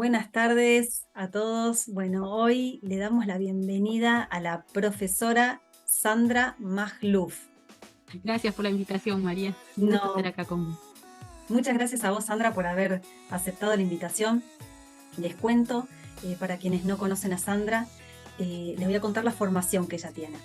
Buenas tardes a todos. Bueno, hoy le damos la bienvenida a la profesora Sandra Magluf. Gracias por la invitación, María. Un gusto estar No, acá con vos. muchas gracias a vos, Sandra, por haber aceptado la invitación. Les cuento, para quienes no conocen a Sandra, les voy a contar la formación que ella tiene.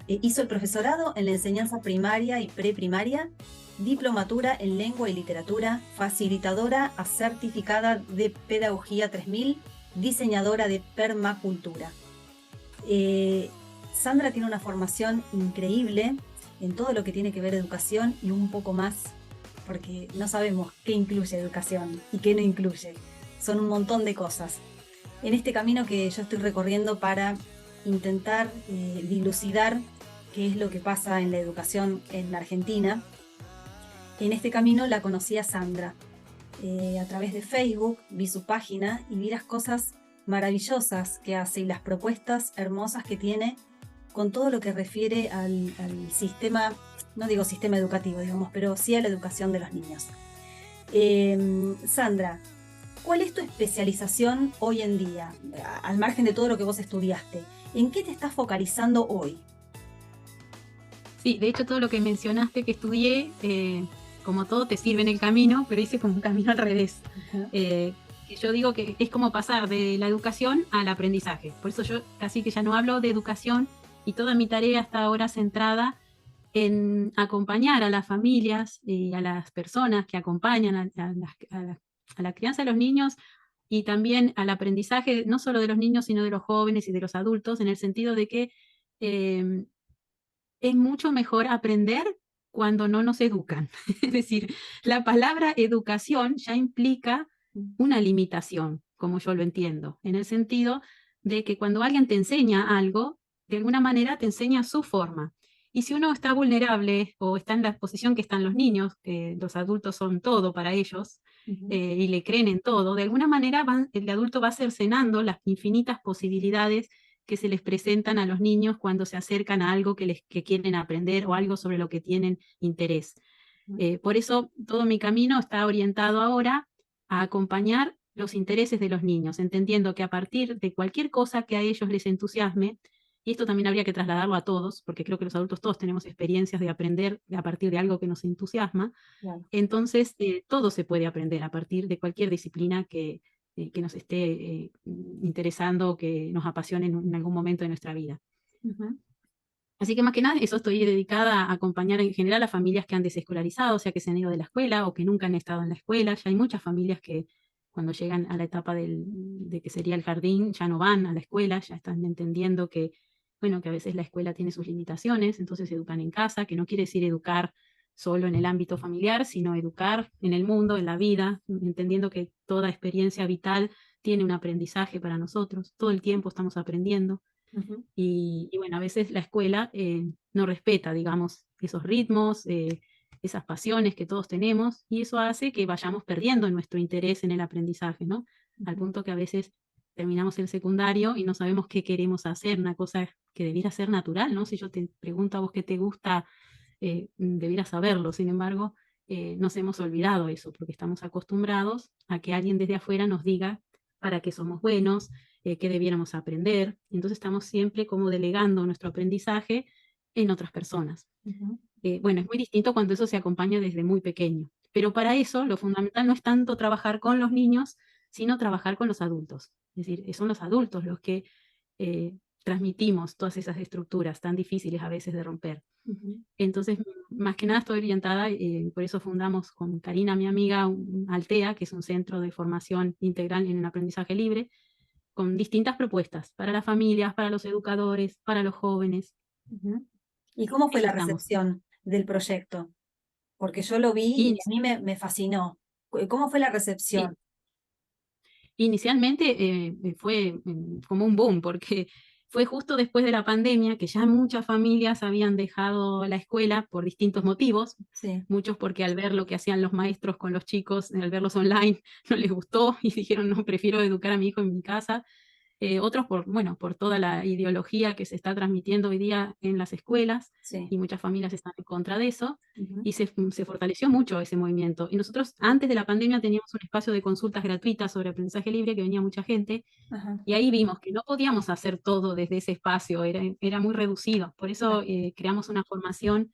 Hizo el profesorado en la enseñanza primaria y preprimaria, diplomatura en lengua y literatura, facilitadora certificada de pedagogía 3000, diseñadora de permacultura. Sandra tiene una formación increíble en todo lo que tiene que ver educación y un poco más, porque no sabemos qué incluye educación y qué no incluye. Son un montón de cosas. En este camino que yo estoy recorriendo para intentar dilucidar qué es lo que pasa en la educación en la Argentina, en este camino la conocí a Sandra. A través de Facebook vi su página y vi las cosas maravillosas que hace y las propuestas hermosas que tiene con todo lo que refiere al sistema, no digo sistema educativo, digamos, pero sí a la educación de los niños. Sandra, ¿cuál es tu especialización hoy en día, al margen de todo lo que vos estudiaste? ¿En qué te estás focalizando hoy? Sí, de hecho todo lo que mencionaste que estudié, como todo te sirve en el camino, pero hice como un camino al revés. Ajá. Que yo digo que es como pasar de la educación al aprendizaje. Por eso yo casi que ya no hablo de educación y toda mi tarea está ahora centrada en acompañar a las familias y a las personas que acompañan a la crianza de los niños y también al aprendizaje no solo de los niños, sino de los jóvenes y de los adultos, en el sentido de que eh, es mucho mejor aprender cuando no nos educan. Es decir, la palabra educación ya implica una limitación, como yo lo entiendo, en el sentido de que cuando alguien te enseña algo, de alguna manera te enseña su forma. Y si uno está vulnerable o está en la posición que están los niños, que los adultos son todo para ellos, Ujú. y le creen en todo, de alguna manera el adulto va cercenando las infinitas posibilidades que se les presentan a los niños cuando se acercan a algo que quieren aprender o algo sobre lo que tienen interés. Por eso todo mi camino está orientado ahora a acompañar los intereses de los niños, entendiendo que a partir de cualquier cosa que a ellos les entusiasme, y esto también habría que trasladarlo a todos, porque creo que los adultos todos tenemos experiencias de aprender a partir de algo que nos entusiasma, Claro. entonces todo se puede aprender a partir de cualquier disciplina que nos esté interesando o que nos apasione en algún momento de nuestra vida. Ujú. Así que más que nada, eso estoy dedicada a acompañar en general a familias que han desescolarizado, o sea, que se han ido de la escuela o que nunca han estado en la escuela. Ya hay muchas familias que cuando llegan a la etapa de que sería el jardín, ya no van a la escuela, ya están entendiendo que, bueno, que a veces la escuela tiene sus limitaciones, entonces educan en casa, que no quiere decir educar solo en el ámbito familiar, sino educar en el mundo, en la vida, entendiendo que toda experiencia vital tiene un aprendizaje para nosotros, todo el tiempo estamos aprendiendo. Ujú. Y bueno, a veces la escuela no respeta, digamos, esos ritmos, esas pasiones que todos tenemos, y eso hace que vayamos perdiendo nuestro interés en el aprendizaje, ¿no? Al Ujú. punto que a veces terminamos el secundario y no sabemos qué queremos hacer, una cosa que debiera ser natural, ¿no? Si yo te pregunto a vos qué te gusta, debieras saberlo. Sin embargo, nos hemos olvidado eso, porque estamos acostumbrados a que alguien desde afuera nos diga para qué somos buenos, qué debiéramos aprender. Entonces estamos siempre como delegando nuestro aprendizaje en otras personas. Ujú. Bueno, es muy distinto cuando eso se acompaña desde muy pequeño. Pero para eso lo fundamental no es tanto trabajar con los niños, sino trabajar con los adultos. Es decir, son los adultos los que transmitimos todas esas estructuras tan difíciles a veces de romper. Ujú. Entonces, más que nada estoy orientada, por eso fundamos con Karina, mi amiga, Altea, que es un centro de formación integral en el aprendizaje libre, con distintas propuestas para las familias, para los educadores, para los jóvenes. Ujú. ¿Y cómo fue Eso la estamos. recepción del proyecto? Porque yo lo vi y Y, a mí me fascinó. ¿Cómo fue la sí, recepción? inicialmente fue como un boom, porque fue justo después de la pandemia que ya muchas familias habían dejado la escuela por distintos motivos, Sí. muchos porque al ver lo que hacían los maestros con los chicos, al verlos online, no les gustó y dijeron, no, prefiero educar a mi hijo en mi casa. otros por toda la ideología que se está transmitiendo hoy día en las escuelas, Sí. y muchas familias están en contra de eso, Ujú. y se fortaleció mucho ese movimiento. Y nosotros antes de la pandemia teníamos un espacio de consultas gratuitas sobre aprendizaje libre, que venía mucha gente, Ajá. y ahí vimos que no podíamos hacer todo desde ese espacio, era muy reducido. Por eso creamos una formación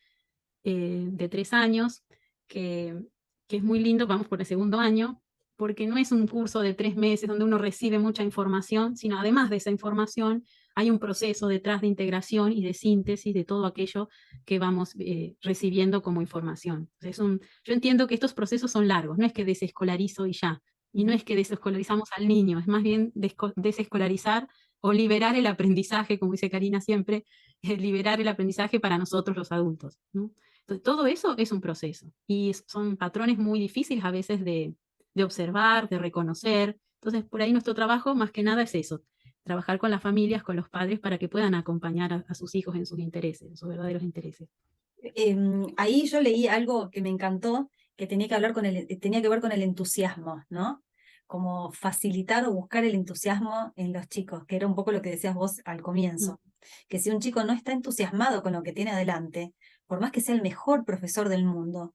de 3 años, que, que es muy lindo, vamos por el segundo año, porque no es un curso de 3 meses donde uno recibe mucha información, sino además de esa información hay un proceso detrás de integración y de síntesis de todo aquello que vamos recibiendo como información. Yo entiendo que estos procesos son largos, no es que desescolarizo y ya, y no es que desescolarizamos al niño, es más bien desescolarizar o liberar el aprendizaje, como dice Karina siempre, liberar el aprendizaje para nosotros los adultos, ¿no? Entonces, todo eso es un proceso y son patrones muy difíciles a veces de observar, de reconocer. Entonces, por ahí nuestro trabajo más que nada es eso, trabajar con las familias, con los padres, para que puedan acompañar a sus hijos en sus intereses, en sus verdaderos intereses. Ahí yo leí algo que me encantó, que tenía que tenía que ver con el entusiasmo, ¿no? Como facilitar o buscar el entusiasmo en los chicos, que era un poco lo que decías vos al Mm. comienzo, que si un chico no está entusiasmado con lo que tiene adelante, por más que sea el mejor profesor del mundo,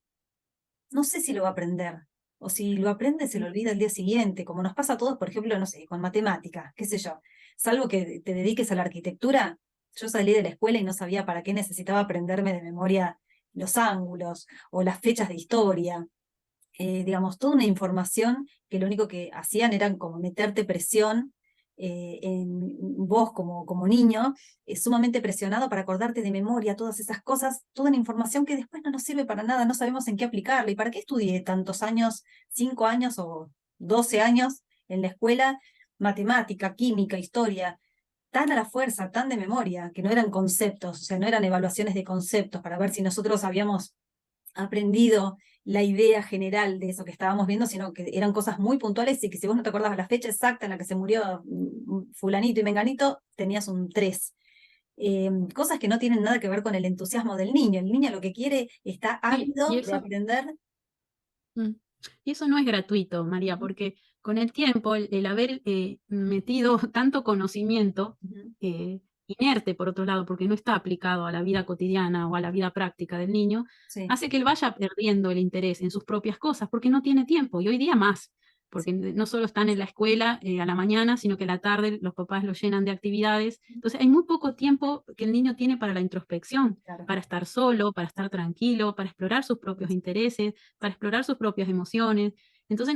no sé si lo va a aprender. O si lo aprende, se lo olvida el día siguiente, como nos pasa a todos, por ejemplo, no sé, con matemáticas, qué sé yo. Salvo que te dediques a la arquitectura, yo salí de la escuela y no sabía para qué necesitaba aprenderme de memoria los ángulos o las fechas de historia. Digamos, toda una información que lo único que hacían era como meterte presión en vos como niño, sumamente presionado para acordarte de memoria todas esas cosas, toda una información que después no nos sirve para nada, no sabemos en qué aplicarla. ¿Y para qué estudié tantos años, 5 años o 12 años en la escuela, matemática, química, historia? Tan a la fuerza, tan de memoria, que no eran conceptos, o sea, no eran evaluaciones de conceptos para ver si nosotros habíamos aprendido la idea general de eso que estábamos viendo, sino que eran cosas muy puntuales y que si vos no te acordabas la fecha exacta en la que se murió fulanito y menganito, tenías un 3. Cosas que no tienen nada que ver con el entusiasmo del niño. El niño lo que quiere, está Y ávido de eso, aprender. mm, y eso no es gratuito, María, Ujú, porque con el tiempo, el haber metido tanto conocimiento ujú, inerte, por otro lado, porque no está aplicado a la vida cotidiana o a la vida práctica del niño, sí, hace que él vaya perdiendo el interés en sus propias cosas, porque no tiene tiempo, y hoy día más, sí, porque no solo están en la escuela a la mañana, sino que a la tarde los papás lo llenan de actividades. Entonces hay muy poco tiempo que el niño tiene para la introspección, claro. para estar solo, para estar tranquilo, para explorar sus propios intereses, para explorar sus propias emociones. Entonces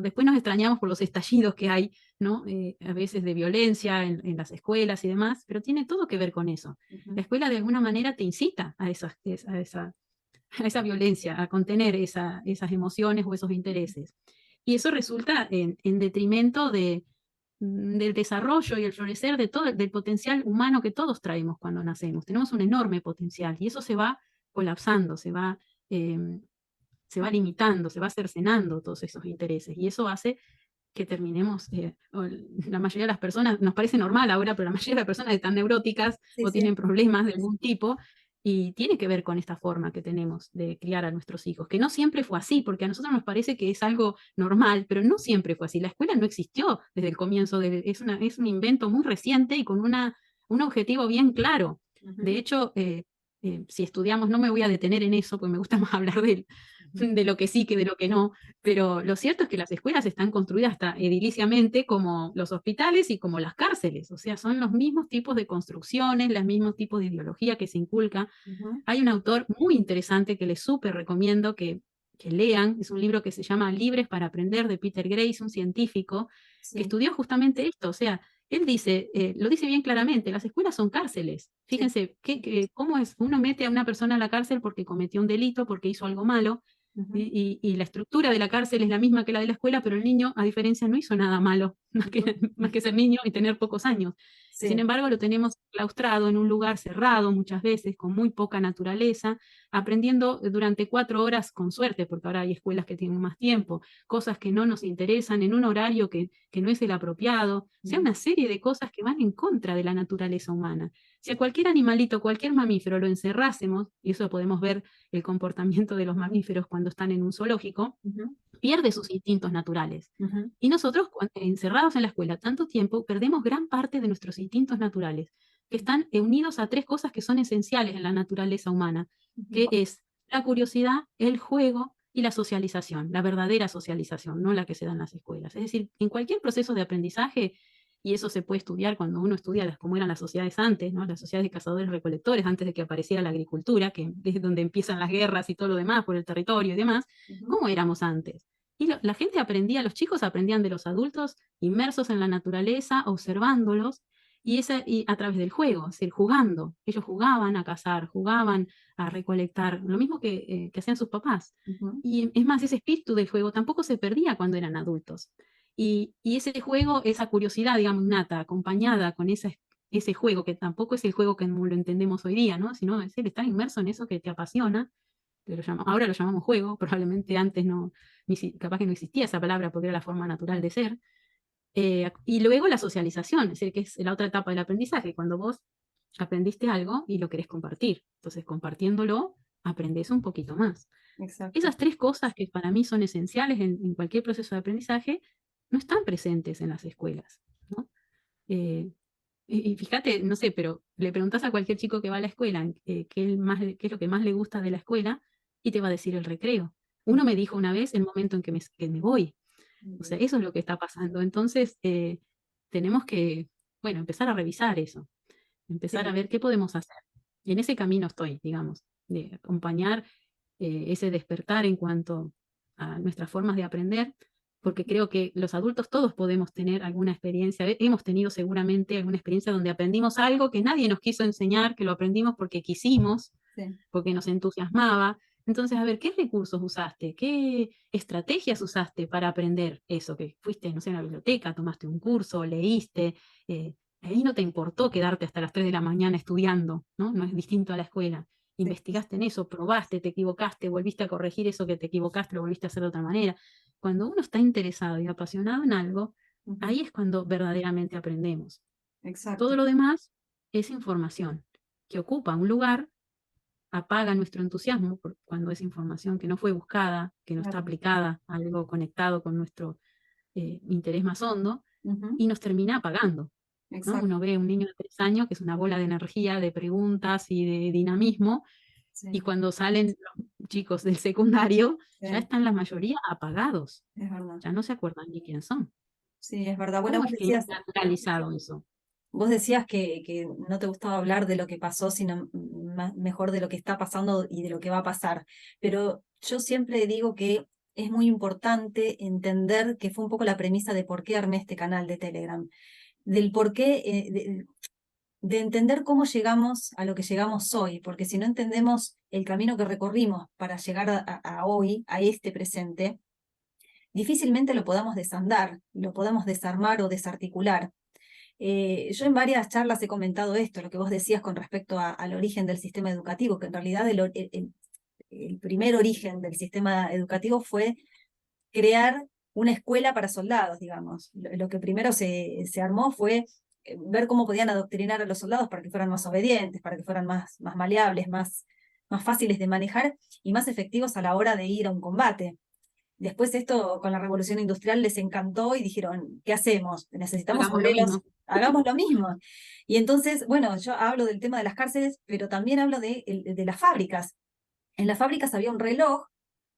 después nos extrañamos por los estallidos que hay, ¿no? A veces de violencia en las escuelas y demás, pero tiene todo que ver con eso. Ujú, La escuela de alguna manera te incita a esa violencia, a contener esas emociones o esos intereses. Y eso resulta en detrimento del desarrollo y el florecer del potencial humano que todos traemos cuando nacemos. Tenemos un enorme potencial y eso se va colapsando, eh, se va limitando, se va cercenando todos esos intereses. Y eso hace que terminemos, la mayoría de las personas, nos parece normal ahora, pero la mayoría de las personas están neuróticas sí, o sí. tienen problemas de algún tipo, y tiene que ver con esta forma que tenemos de criar a nuestros hijos, que no siempre fue así, porque a nosotros nos parece que es algo normal, pero no siempre fue así. La escuela no existió desde el comienzo, es un invento muy reciente y con un objetivo bien claro. De Ujú, hecho, si estudiamos, no me voy a detener en eso, porque me gusta más hablar ujú, de lo que sí que de lo que no, pero lo cierto es que las escuelas están construidas hasta ediliciamente como los hospitales y como las cárceles, o sea, son los mismos tipos de construcciones, los mismos tipos de ideología que se inculca. ujú, Hay un autor muy interesante que les súper recomiendo que lean, es un libro que se llama Libres para Aprender, de Peter Grace, un científico que sí, estudió justamente esto, o sea, él dice, lo dice bien claramente, las escuelas son cárceles. sí, Fíjense, cómo es, uno mete a una persona a la cárcel porque cometió un delito, porque hizo algo malo, ujú, y la estructura de la cárcel es la misma que la de la escuela, pero el niño, a diferencia, no hizo nada malo, ujú, más que ser niño y tener pocos años. Y sin sí, embargo, lo tenemos claustrado en un lugar cerrado muchas veces, con muy poca naturaleza, aprendiendo durante 4 horas con suerte, porque ahora hay escuelas que tienen más tiempo, cosas que no nos interesan, en un horario que no es el apropiado, o sea, ujú, una serie de cosas que van en contra de la naturaleza humana. Si a cualquier animalito, cualquier mamífero lo encerrásemos, y eso podemos ver el comportamiento de los mamíferos cuando están en un zoológico, ujú, pierde sus instintos naturales. ujú, Y nosotros, encerrados encerrados en la escuela tanto tiempo, perdemos gran parte de nuestros instintos naturales, que están unidos a tres cosas que son esenciales en la naturaleza humana, que es la curiosidad, el juego y la socialización, la verdadera socialización, no la que se da en las escuelas. Es decir, en cualquier proceso de aprendizaje, y eso se puede estudiar cuando uno estudia cómo eran las sociedades antes, ¿no? Las sociedades de cazadores-recolectores, antes de que apareciera la agricultura, que es donde empiezan las guerras y todo lo demás por el territorio y demás, ¿cómo éramos antes? Y la gente aprendía, los chicos aprendían de los adultos inmersos en la naturaleza, observándolos, y a través del juego, es decir, jugando. Ellos jugaban a cazar, jugaban a recolectar, lo mismo que hacían sus papás. Y es más, ese espíritu del juego tampoco se perdía cuando eran adultos. Y ese juego, esa curiosidad, digamos, innata, acompañada con ese juego, que tampoco es el juego que lo entendemos hoy día, ¿no? Sino es el estar inmerso en eso que te apasiona, ahora lo llamamos juego, probablemente antes no, capaz que no existía esa palabra porque era la forma natural de ser. Y luego la socialización, es decir, que es la otra etapa del aprendizaje, cuando vos aprendiste algo y lo querés compartir. Entonces, compartiéndolo, aprendés un poquito más. Exacto. Esas tres cosas que para mí son esenciales en cualquier proceso de aprendizaje no están presentes en las escuelas, ¿no? Y fíjate, no sé, pero le preguntás a cualquier chico que va a la escuela qué es lo que más le gusta de la escuela y te va a decir el recreo. Uno me dijo una vez el momento en que me voy. O sea, eso es lo que está pasando. Entonces, tenemos que, bueno, empezar a revisar eso, empezar Sí. a ver qué podemos hacer. Y en ese camino estoy, digamos, de acompañar ese despertar en cuanto a nuestras formas de aprender, porque creo que los adultos todos podemos tener alguna experiencia, hemos tenido seguramente alguna experiencia donde aprendimos algo que nadie nos quiso enseñar, que lo aprendimos porque quisimos, Sí. porque nos entusiasmaba. Entonces, a ver, ¿qué recursos usaste? ¿Qué estrategias usaste para aprender eso? Que fuiste, no sé, a una biblioteca, tomaste un curso, leíste, ahí no te importó quedarte hasta las 3 de la mañana estudiando, ¿no? No es distinto a la escuela. Investigaste en eso, probaste, te equivocaste, volviste a corregir eso que te equivocaste, lo volviste a hacer de otra manera. Cuando uno está interesado y apasionado en algo, ahí es cuando verdaderamente aprendemos. Exacto. Todo lo demás es información que ocupa un lugar, apaga nuestro entusiasmo cuando es información que no fue buscada, que no está aplicada a algo conectado con nuestro interés más hondo, y nos termina apagando, ¿no? Uno ve un niño de 3 años que es una bola de energía, de preguntas y de dinamismo, y cuando salen los chicos del secundario, ya están la mayoría apagados, Es verdad. ya no se acuerdan ni quién son. Sí, es verdad. Bueno, ¿Cómo es que hemos naturalizado eso? vos decías que no te gustaba hablar de lo que pasó, sino mejor de lo que está pasando y de lo que va a pasar. Pero yo siempre digo que es muy importante entender que fue un poco la premisa de por qué armé este canal de Telegram, del por qué, de entender cómo llegamos a lo que llegamos hoy, porque si no entendemos el camino que recorrimos para llegar a hoy, a este presente, difícilmente lo podamos desandar, lo podamos desarmar o desarticular. Yo en varias charlas he comentado esto, lo que vos decías con respecto al origen del sistema educativo, que en realidad el primer origen del sistema educativo fue crear una escuela para soldados, digamos. Lo que primero se armó fue ver cómo podían adoctrinar a los soldados para que fueran más obedientes, para que fueran más maleables, más fáciles de manejar y más efectivos a la hora de ir a un combate. Después esto con la revolución industrial les encantó y dijeron, ¿qué hacemos? Necesitamos Hagamos lo obreros, mismo. hagamos lo mismo. Y entonces, bueno, yo hablo del tema de las cárceles, pero también hablo de las fábricas. En las fábricas había un reloj,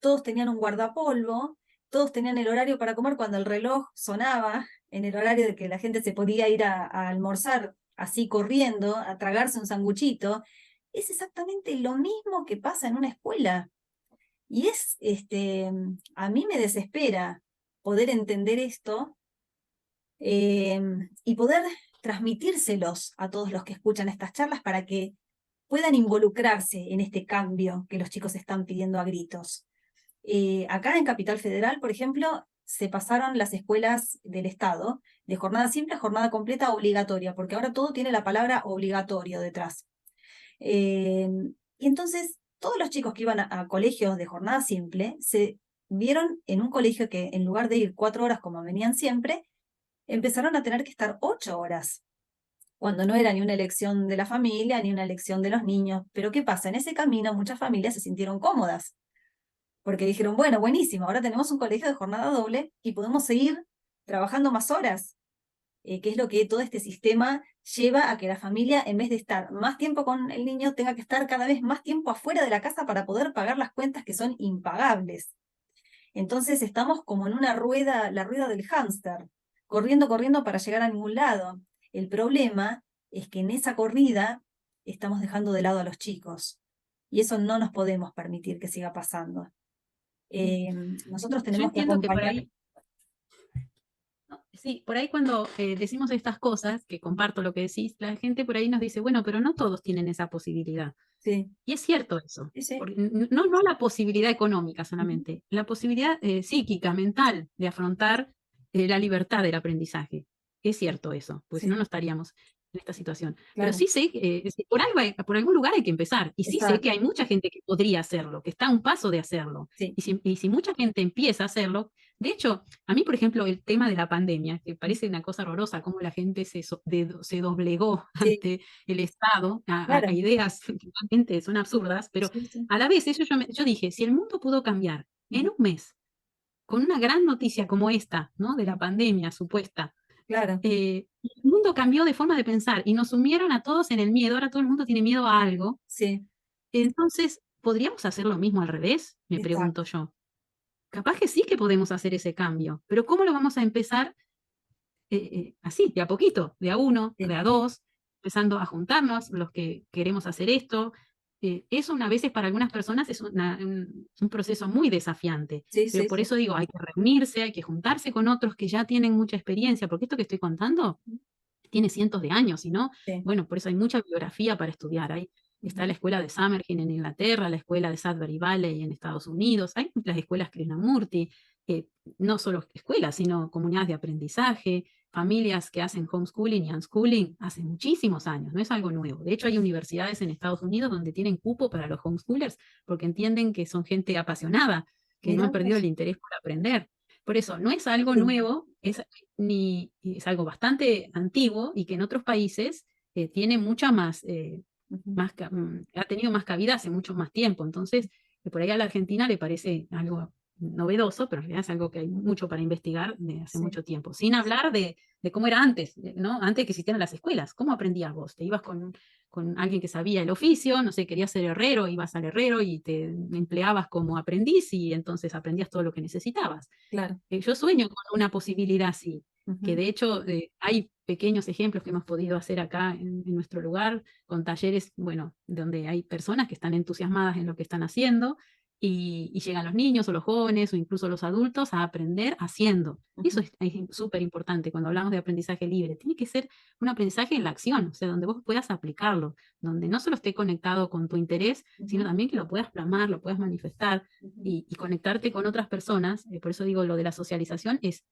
todos tenían un guardapolvo, todos tenían el horario para comer cuando el reloj sonaba, en el horario de que la gente se podía ir a almorzar así corriendo, a tragarse un sanguchito. Es exactamente lo mismo que pasa en una escuela. Y a mí me desespera poder entender esto y poder transmitírselos a todos los que escuchan estas charlas para que puedan involucrarse en este cambio que los chicos están pidiendo a gritos. Acá en Capital Federal, por ejemplo, se pasaron las escuelas del Estado de jornada simple a jornada completa obligatoria, porque ahora todo tiene la palabra obligatorio detrás. Y entonces todos los chicos que iban a colegios de jornada simple se vieron en un colegio que en lugar de ir 4 horas como venían siempre, empezaron a tener que estar 8 horas, cuando no era ni una elección de la familia ni una elección de los niños. Pero ¿qué pasa? En ese camino muchas familias se sintieron cómodas, porque dijeron, bueno, buenísimo, ahora tenemos un colegio de jornada doble y podemos seguir trabajando más horas, que es lo que todo este sistema lleva a que la familia, en vez de estar más tiempo con el niño, tenga que estar cada vez más tiempo afuera de la casa para poder pagar las cuentas que son impagables. Entonces estamos como en una rueda, la rueda del hámster, corriendo, corriendo para llegar a ningún lado. El problema es que en esa corrida estamos dejando de lado a los chicos y eso no nos podemos permitir que siga pasando. Nosotros Yo tenemos que entiendo que por acompañar. ahí, no, sí, por ahí cuando decimos estas cosas, que comparto lo que decís, la gente por ahí nos dice, bueno, pero no todos tienen esa posibilidad. Sí, Y es cierto eso, sí, sí. porque no la posibilidad económica Ujú. solamente, la posibilidad psíquica, mental, de afrontar la libertad del aprendizaje. Es cierto eso, porque si no, Sí, no estaríamos en esta situación. Pero claro, sí sé que por algo por algún lugar hay que empezar. Y sí sé exacto. que hay mucha gente que podría hacerlo, que está a un paso de hacerlo. Sí. Y si mucha gente empieza a hacerlo, de hecho, a mí, por ejemplo, el tema de la pandemia, que parece una cosa horrorosa, cómo la gente se doblegó Sí, ante el Estado a claro. ideas que realmente son absurdas, pero Sí, sí. a la vez yo dije, si el mundo pudo cambiar en Ujú. un mes, con una gran noticia como esta, ¿no? De la pandemia supuesta, Claro, el mundo cambió de forma de pensar y nos sumieron a todos en el miedo, ahora todo el mundo tiene miedo a algo, sí, entonces, ¿podríamos hacer lo mismo al revés? Me pregunto exacto. yo. Capaz que sí que podemos hacer ese cambio, pero ¿cómo lo vamos a empezar así, de a poquito, de a uno, Sí, de a dos, empezando a juntarnos, los que queremos hacer esto? Eso a veces para algunas personas es un proceso muy desafiante, sí, pero sí, por sí. eso digo, hay que reunirse, hay que juntarse con otros que ya tienen mucha experiencia, porque esto que estoy contando tiene cientos de años, y no, Sí. bueno, por eso hay mucha bibliografía para estudiar. Está Ujú. la escuela de Summerhill en Inglaterra, la escuela de Sudbury Valley en Estados Unidos, hay las escuelas Krishnamurti, eh, no solo escuelas, sino comunidades de aprendizaje, familias que hacen homeschooling y unschooling hace muchísimos años, no es algo nuevo. De hecho, hay universidades en Estados Unidos donde tienen cupo para los homeschoolers porque entienden que son gente apasionada, que no Mirá han perdido el vos. interés por aprender. Por eso, no es algo Sí. nuevo, es algo bastante antiguo y que en otros países tiene mucha más, Ujú. ha tenido más cabida hace mucho más tiempo. Entonces, por ahí a la Argentina le parece algo novedoso, pero en realidad es algo que hay mucho para investigar de hace Sí. mucho tiempo. Sin hablar de cómo era antes, ¿no? Antes que existieran las escuelas. ¿Cómo aprendías vos? Te ibas con alguien que sabía el oficio, no sé, querías ser herrero, ibas al herrero y te empleabas como aprendiz y entonces aprendías todo lo que necesitabas. Claro. Yo sueño con una posibilidad así, que Ujú. de hecho hay pequeños ejemplos que hemos podido hacer acá en nuestro lugar, con talleres, bueno, donde hay personas que están entusiasmadas en lo que están haciendo y llegan los niños o los jóvenes o incluso los adultos a aprender haciendo. Eso Ujú. es súper importante cuando hablamos de aprendizaje libre. Tiene que ser un aprendizaje en la acción, o sea, donde vos puedas aplicarlo, donde no solo esté conectado con tu interés, sino Ujú. también que lo puedas plasmar, lo puedas manifestar Ujú. y conectarte con otras personas. Por eso digo, lo de la socialización es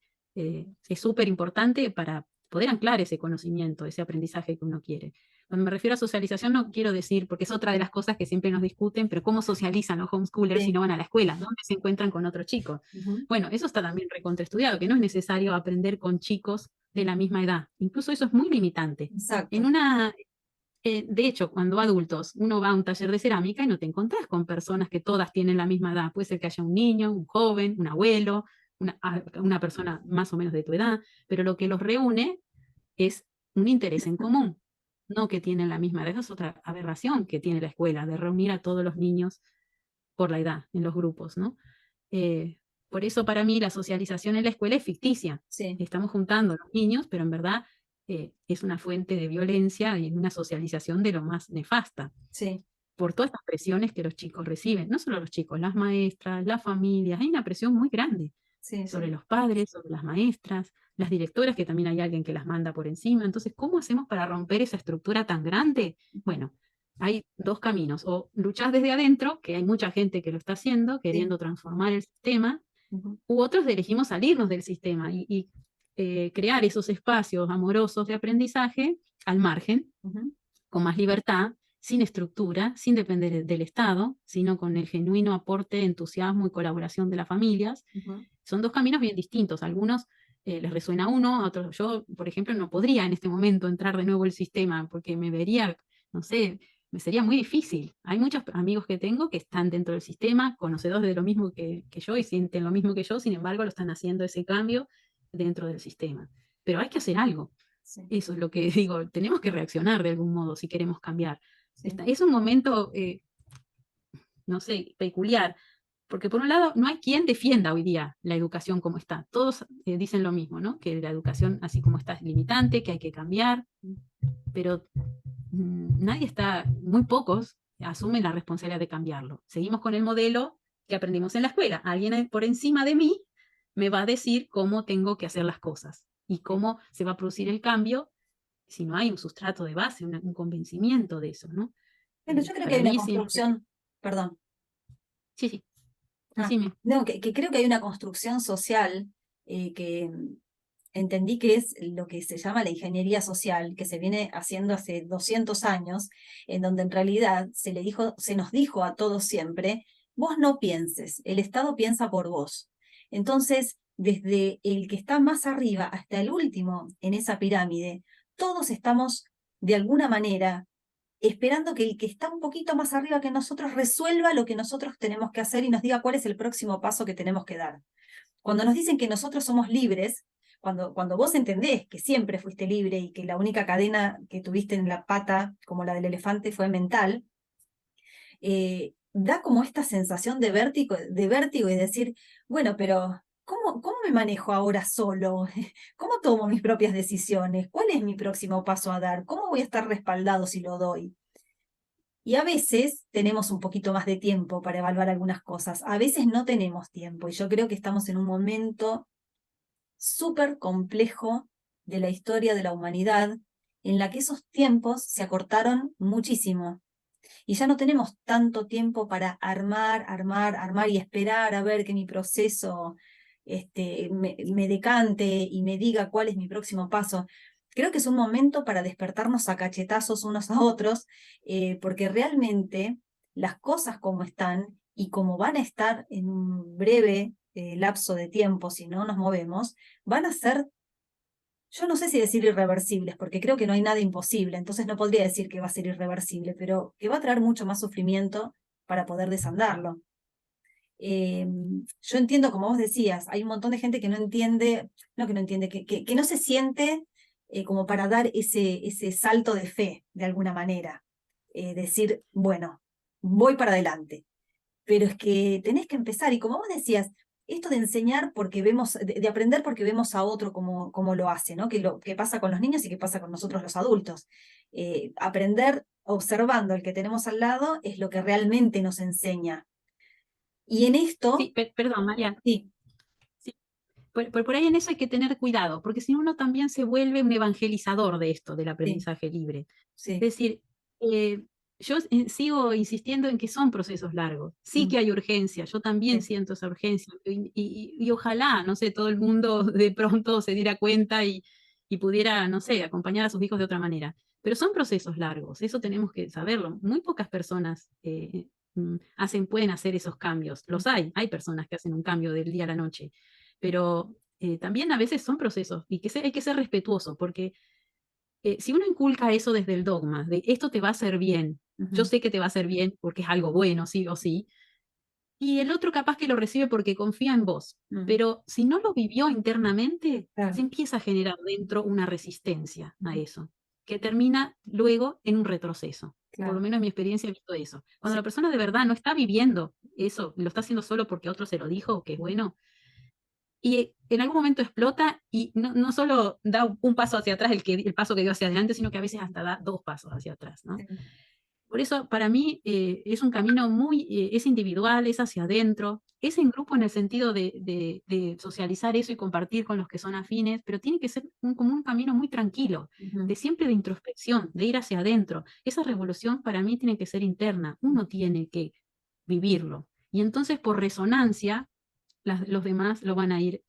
súper importante para poder anclar ese conocimiento, ese aprendizaje que uno quiere. Cuando me refiero a socialización no quiero decir, porque es otra de las cosas que siempre nos discuten, pero ¿cómo socializan los homeschoolers si Sí. no van a la escuela? ¿Dónde se encuentran con otros chicos? Ujú. Bueno, eso está también recontraestudiado, que no es necesario aprender con chicos de la misma edad. Incluso eso es muy limitante. En Exacto. una, de hecho, cuando adultos uno va a un taller de cerámica y no te encontrás con personas que todas tienen la misma edad. Puede ser que haya un niño, un joven, un abuelo, una persona más o menos de tu edad, pero lo que los reúne es un interés en común, no que tienen la misma edad. Esa es otra aberración que tiene la escuela, de reunir a todos los niños por la edad en los grupos, ¿no? Eh, por eso para mí la socialización en la escuela es ficticia. Sí. Estamos juntando a los niños, pero en verdad es una fuente de violencia y una socialización de lo más nefasta, Sí. por todas estas presiones que los chicos reciben, no solo los chicos, las maestras, las familias, hay una presión muy grande Sí. sobre Sí. los padres, sobre las maestras, las directoras, que también hay alguien que las manda por encima. Entonces, ¿cómo hacemos para romper esa estructura tan grande? Ujú. Bueno, hay dos caminos, o luchás desde adentro, que hay mucha gente que lo está haciendo, Sí. queriendo transformar el sistema, Ujú. u otros elegimos salirnos del sistema y crear esos espacios amorosos de aprendizaje al margen, Ujú. con más libertad, sin estructura, sin depender del Estado, sino con el genuino aporte, entusiasmo y colaboración de las familias. Ujú. Son dos caminos bien distintos. A algunos les resuena uno, a otros yo, por ejemplo, no podría en este momento entrar de nuevo al sistema porque me vería, no sé, me sería muy difícil. Hay muchos amigos que tengo que están dentro del sistema, conocedores de lo mismo que yo y sienten lo mismo que yo, sin embargo, lo están haciendo ese cambio dentro del sistema. Pero hay que hacer algo. Sí, Eso es lo que digo, tenemos que reaccionar de algún modo si queremos cambiar. sí. Es un momento, no sé, peculiar, porque por un lado no hay quien defienda hoy día la educación como está. Todos dicen lo mismo, ¿no? Que la educación así como está es limitante, que hay que cambiar, pero nadie está, muy pocos asumen la responsabilidad de cambiarlo. Seguimos con el modelo que aprendimos en la escuela. Alguien por encima de mí me va a decir cómo tengo que hacer las cosas y cómo se va a producir el cambio si no hay un sustrato de base, un convencimiento de eso, ¿no? Bueno, yo creo que Para hay una mí siempre... construcción, perdón. Sí, sí, Ah, decime. no, que creo que hay una construcción social que entendí que es lo que se llama la ingeniería social, que se viene haciendo hace 200 años, en donde en realidad se nos dijo a todos siempre, vos no pienses, el Estado piensa por vos. Entonces, desde el que está más arriba hasta el último en esa pirámide, todos estamos de alguna manera esperando que el que está un poquito más arriba que nosotros resuelva lo que nosotros tenemos que hacer y nos diga cuál es el próximo paso que tenemos que dar. Cuando nos dicen que nosotros somos libres, cuando vos entendés que siempre fuiste libre y que la única cadena que tuviste en la pata, como la del elefante, fue mental, da como esta sensación de vértigo y decir, bueno, pero ¿cómo me manejo ahora solo? ¿Cómo tomo mis propias decisiones? ¿Cuál es mi próximo paso a dar? ¿Cómo voy a estar respaldado si lo doy? Y a veces tenemos un poquito más de tiempo para evaluar algunas cosas, a veces no tenemos tiempo y yo creo que estamos en un momento súper complejo de la historia de la humanidad en la que esos tiempos se acortaron muchísimo y ya no tenemos tanto tiempo para armar y esperar a ver que mi proceso me decante y me diga cuál es mi próximo paso. Creo que es un momento para despertarnos a cachetazos unos a otros, porque realmente las cosas como están y como van a estar en un breve lapso de tiempo, si no nos movemos, van a ser, yo no sé si decir irreversibles, porque creo que no hay nada imposible, entonces no podría decir que va a ser irreversible, pero que va a traer mucho más sufrimiento para poder desandarlo. Yo entiendo, como vos decías, hay un montón de gente que no entiende, no que no entiende, que no se siente como para dar ese salto de fe, de alguna manera. Decir, bueno, voy para adelante. Pero es que tenés que empezar, y como vos decías, esto de enseñar porque vemos, de aprender porque vemos a otro como lo hace, ¿no? Que pasa con los niños y que pasa con nosotros los adultos. Aprender observando el que tenemos al lado es lo que realmente nos enseña. Y en esto, Sí, perdón, María. sí, Sí. Por ahí en eso hay que tener cuidado, porque si no uno también se vuelve un evangelizador de esto, del sí, aprendizaje libre. sí, Es decir, yo sigo insistiendo en que son procesos largos. Sí mm, que hay urgencia, yo también sí, siento esa urgencia. Y ojalá, no sé, todo el mundo de pronto se diera cuenta y pudiera, no sé, acompañar a sus hijos de otra manera. Pero son procesos largos, eso tenemos que saberlo. Muy pocas personas pueden hacer esos cambios. Los hay personas que hacen un cambio del día a la noche, pero también a veces son procesos y hay que ser respetuoso, porque si uno inculca eso desde el dogma, de esto te va a hacer bien, yo ujú, sé que te va a hacer bien porque es algo bueno, sí o sí, y el otro capaz que lo recibe porque confía en vos, mm, pero si no lo vivió internamente, se claro, empieza a generar dentro una resistencia a ujú, eso, que termina luego en un retroceso. Por lo claro, menos en mi experiencia he visto eso. Cuando sí, la persona de verdad no está viviendo eso, lo está haciendo solo porque otro se lo dijo, que es bueno, y en algún momento explota y no solo da un paso hacia atrás el paso que dio hacia adelante, sino que a veces hasta da dos pasos hacia atrás, ¿no? sí, Por eso, para mí, es un camino es individual, es hacia adentro, es en grupo en el sentido de socializar eso y compartir con los que son afines, pero tiene que ser como un camino muy tranquilo, ujú, de siempre de introspección, de ir hacia adentro. Esa revolución para mí tiene que ser interna, uno tiene que vivirlo. Y entonces, por resonancia, los demás lo van a ir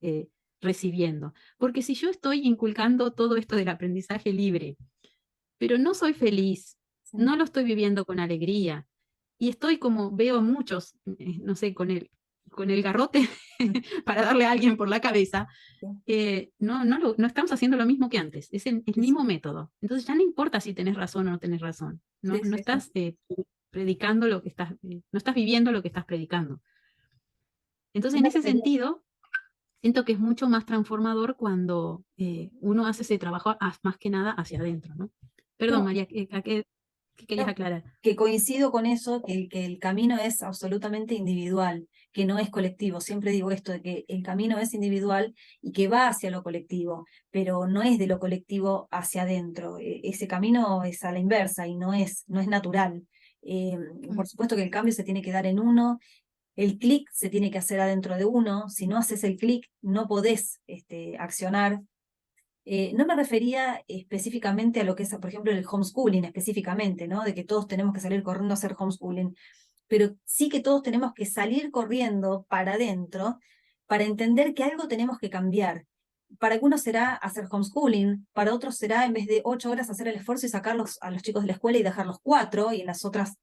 recibiendo. Porque si yo estoy inculcando todo esto del aprendizaje libre, pero no soy feliz, sí, no lo estoy viviendo con alegría, y estoy como veo muchos, no sé, con el garrote mm, para darle a alguien por la cabeza, sí, no estamos haciendo lo mismo que antes, es el sí, sí, mismo método. Entonces ya no importa si tenés razón o no tenés razón, sí, no sí, sí. estás predicando lo que no estás viviendo lo que estás predicando. Entonces, en Mirá que ese sentido, siento que es mucho más transformador cuando uno hace ese trabajo más que nada hacia adentro, ¿no? Perdón, No, María, ¿qué querías no, aclarar? que coincido con eso, que el camino es absolutamente individual, que no es colectivo. Siempre digo esto, de que el camino es individual y que va hacia lo colectivo, pero no es de lo colectivo hacia adentro. Ese camino es a la inversa y no es natural. Eh, Mm, por supuesto que el cambio se tiene que dar en uno. El clic se tiene que hacer adentro de uno. Si no haces el clic, no podés accionar. No me refería específicamente a lo que es, por ejemplo, el homeschooling específicamente, ¿no? De que todos tenemos que salir corriendo a hacer homeschooling, pero sí que todos tenemos que salir corriendo para adentro para entender que algo tenemos que cambiar. Para algunos será hacer homeschooling, para otros será en vez de 8 horas hacer el esfuerzo y sacarlos a los chicos de la escuela y dejarlos 4, y en las otras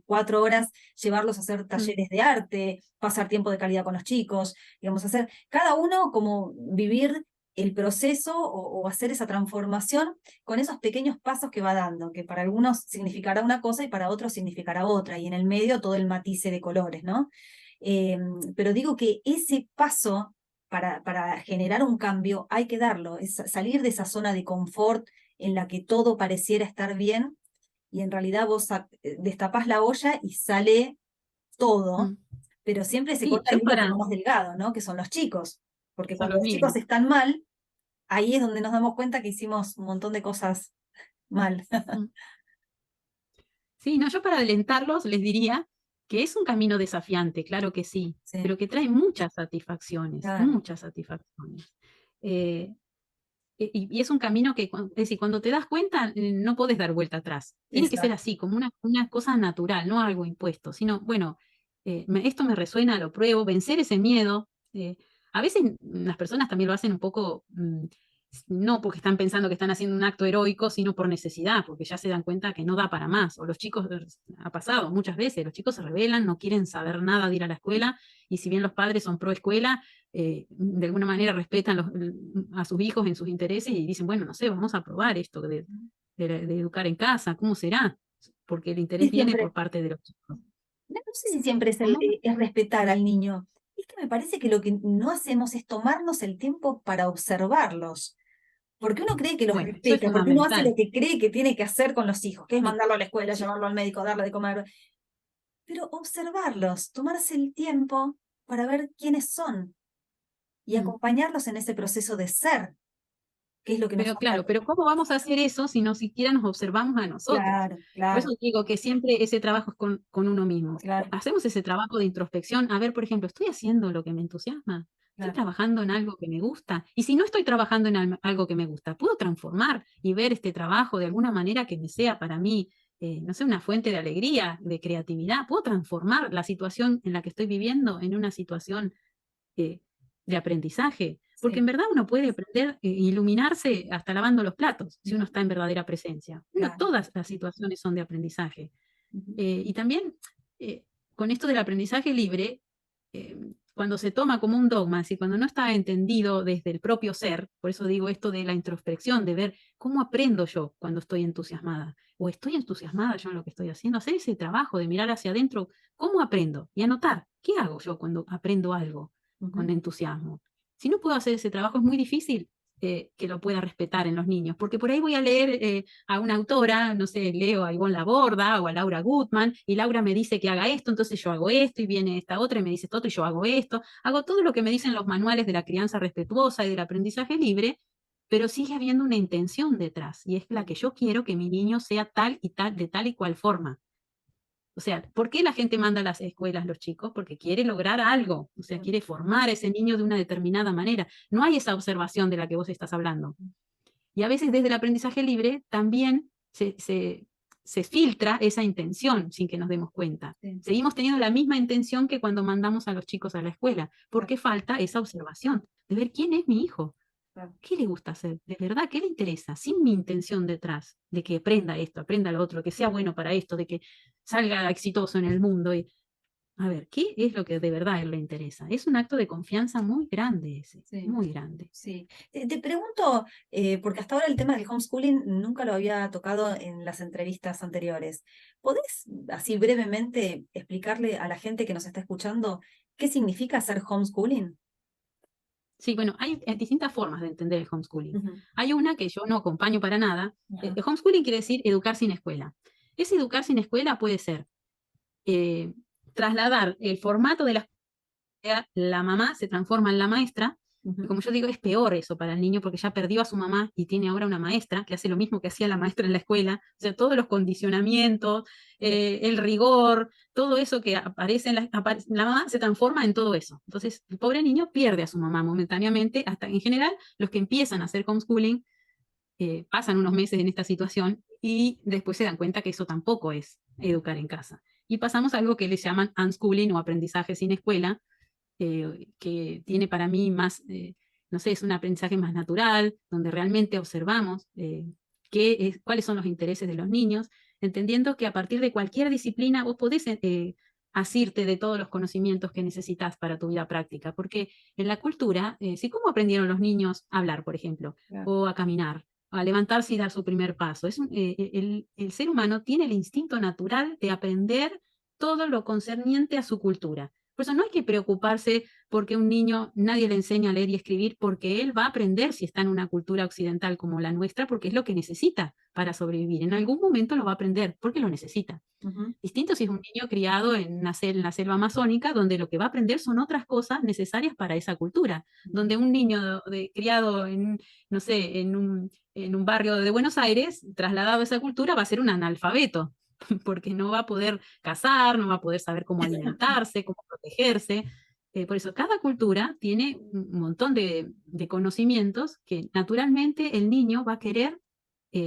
4 horas llevarlos a hacer mm, talleres de arte, pasar tiempo de calidad con los chicos, digamos, hacer cada uno como vivir el proceso o hacer esa transformación con esos pequeños pasos que va dando, que para algunos significará una cosa y para otros significará otra, y en el medio todo el matice de colores, ¿no? Eh, pero digo que ese paso para generar un cambio hay que darlo, es salir de esa zona de confort en la que todo pareciera estar bien y en realidad vos destapás la olla y sale todo, mm. pero siempre se Sí, corta yo el hilo por para, lo más delgado, ¿no? Que son los chicos, porque son cuando los los chicos niños. están mal, ahí es donde nos damos cuenta que hicimos un montón de cosas mal. Mm. Sí, no, yo para alentarlos les diría que es un camino desafiante, claro que sí, Sí, pero que trae muchas satisfacciones, claro, muchas satisfacciones. Eh, y es un camino que, es decir, cuando te das cuenta, no podés dar vuelta atrás. Tiene que ser exacto. así, como una cosa natural, no algo impuesto, sino, bueno, esto me resuena, lo pruebo, vencer ese miedo. A veces las personas también lo hacen un poco, no porque están pensando que están haciendo un acto heroico, sino por necesidad, porque ya se dan cuenta que no da para más. O los chicos, ha pasado muchas veces, los chicos se rebelan, no quieren saber nada de ir a la escuela, y si bien los padres son pro escuela, de alguna manera respetan a sus hijos en sus intereses y dicen, bueno, no sé, vamos a probar esto de educar en casa, ¿cómo será? Porque el Y interés viene por siempre, parte de los chicos. no sé si siempre es, ¿Cómo? es respetar al niño. Es que me parece que lo que no hacemos es tomarnos el tiempo para observarlos. Porque uno cree que los Bueno, eso es respeta, porque uno hace lo fundamental. que cree que tiene que hacer con los hijos, que es Mm, mandarlo a la escuela, sí, llevarlo al médico, darle de comer. Pero observarlos, tomarse el tiempo para ver quiénes son y mm. acompañarlos en ese proceso de ser, que es lo que nos Pero falta. claro, pero ¿cómo vamos a hacer eso si no siquiera nos observamos a nosotros? Claro, Por eso claro, digo que siempre ese trabajo es con uno mismo. claro, Hacemos ese trabajo de introspección. A ver, por ejemplo, ¿estoy haciendo lo que me entusiasma? ¿Estoy claro. trabajando en algo que me gusta? Y si no estoy trabajando en algo que me gusta, ¿puedo transformar y ver este trabajo de alguna manera que me sea para mí, no sé, una fuente de alegría, de creatividad? ¿Puedo transformar la situación en la que estoy viviendo en una situación eh, de aprendizaje? Porque Sí, en verdad uno puede aprender e iluminarse hasta lavando los platos, si uno ujú, está en verdadera presencia. No claro. todas las situaciones son de aprendizaje. Ujú, Y también eh, con esto del aprendizaje libre, cuando se toma como un dogma, y cuando no está entendido desde el propio ser, por eso digo esto de la introspección, de ver cómo aprendo yo cuando estoy entusiasmada, o estoy entusiasmada yo en lo que estoy haciendo, hacer ese trabajo de mirar hacia adentro, cómo aprendo y anotar, ¿qué hago yo cuando aprendo algo ujú, con entusiasmo? Si no puedo hacer ese trabajo, es muy difícil que lo pueda respetar en los niños, porque por ahí voy a leer a una autora, no sé, leo a Ivonne Laborda o a Laura Gutman, y Laura me dice que haga esto, entonces yo hago esto, y viene esta otra y me dice esto otro, y yo hago todo lo que me dicen los manuales de la crianza respetuosa y del aprendizaje libre, pero sigue habiendo una intención detrás, y es la sí, que yo quiero que mi niño sea tal y tal, de tal y cual forma. O sea, ¿por qué la gente manda a las escuelas los chicos? Porque quiere lograr algo, o sea, sí, quiere formar a ese niño de una determinada manera. No hay esa observación de la que vos estás hablando. Y a veces desde el aprendizaje libre también se filtra esa intención sin que nos demos cuenta. sí, Seguimos teniendo la misma intención que cuando mandamos a los chicos a la escuela, claro, porque falta esa observación de ver quién es mi hijo, claro. qué le gusta hacer, de verdad, qué le interesa, sin mi intención detrás, de que aprenda esto, aprenda lo otro, que sea bueno para esto, de que salga exitoso en el mundo. Y, a ver, ¿qué es lo que de verdad a él le interesa? Es un acto de confianza muy grande ese, Sí, muy grande. sí. Te pregunto, porque hasta ahora el tema del homeschooling nunca lo había tocado en las entrevistas anteriores. ¿Podés, así brevemente, explicarle a la gente que nos está escuchando qué significa hacer homeschooling? Sí, bueno, hay distintas formas de entender el homeschooling. Ujú. Hay una que yo no acompaño para nada. Ajá. El homeschooling quiere decir educar sin escuela. Ese educar sin escuela puede ser eh, trasladar el formato de la mamá se transforma en la maestra, y Ujú. como yo digo, es peor eso para el niño porque ya perdió a su mamá y tiene ahora una maestra que hace lo mismo que hacía la maestra en la escuela, o sea, todos los condicionamientos, el rigor, todo eso que aparece la mamá se transforma en todo eso. Entonces, el pobre niño pierde a su mamá momentáneamente, hasta en general los que empiezan a hacer homeschooling pasan unos meses en esta situación y después se dan cuenta que eso tampoco es educar en casa. Y pasamos a algo que le llaman unschooling o aprendizaje sin escuela, que tiene para mí más, no sé, es un aprendizaje más natural, donde realmente observamos cuáles son los intereses de los niños, entendiendo que a partir de cualquier disciplina vos podés asirte de todos los conocimientos que necesitas para tu vida práctica, porque en la cultura, si cómo aprendieron los niños a hablar, por ejemplo, Claro. o a caminar, a levantarse y dar su primer paso. El ser humano tiene el instinto natural de aprender todo lo concerniente a su cultura. Por eso no hay que preocuparse porque un niño nadie le enseña a leer y escribir, porque él va a aprender si está en una cultura occidental como la nuestra, porque es lo que necesita para sobrevivir. En algún momento lo va a aprender porque lo necesita. Ujú. Distinto si es un niño criado en la selva amazónica, donde lo que va a aprender son otras cosas necesarias para esa cultura. Donde un niño criado en, no sé, en un barrio de Buenos Aires, trasladado a esa cultura, va a ser un analfabeto, porque no va a poder cazar, no va a poder saber cómo alimentarse, cómo protegerse. Por eso, cada cultura tiene un montón de conocimientos que naturalmente el niño va a querer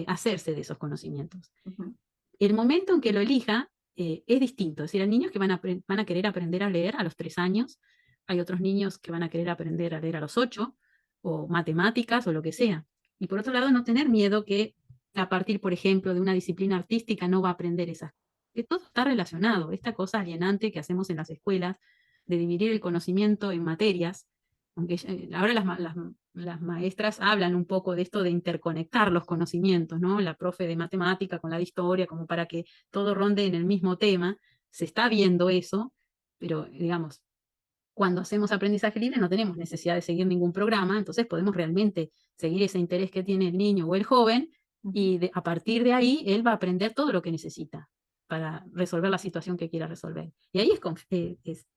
hacerse de esos conocimientos. Ujú. El momento en que lo elija es distinto. Es decir, hay niños que van a querer aprender a leer a los 3 años, hay otros niños que van a querer aprender a leer a los 8, o matemáticas, o lo que sea. Y por otro lado, no tener miedo que a partir, por ejemplo, de una disciplina artística no va a aprender esas cosas. Que todo está relacionado. Esta cosa alienante que hacemos en las escuelas de dividir el conocimiento en materias, aunque ahora las maestras hablan un poco de esto de interconectar los conocimientos, ¿no? La profe de matemática con la de historia, como para que todo ronde en el mismo tema. Se está viendo eso, pero digamos, cuando hacemos aprendizaje libre no tenemos necesidad de seguir ningún programa, entonces podemos realmente seguir ese interés que tiene el niño o el joven Ujú. y a partir de ahí él va a aprender todo lo que necesita para resolver la situación que quiera resolver. Y ahí es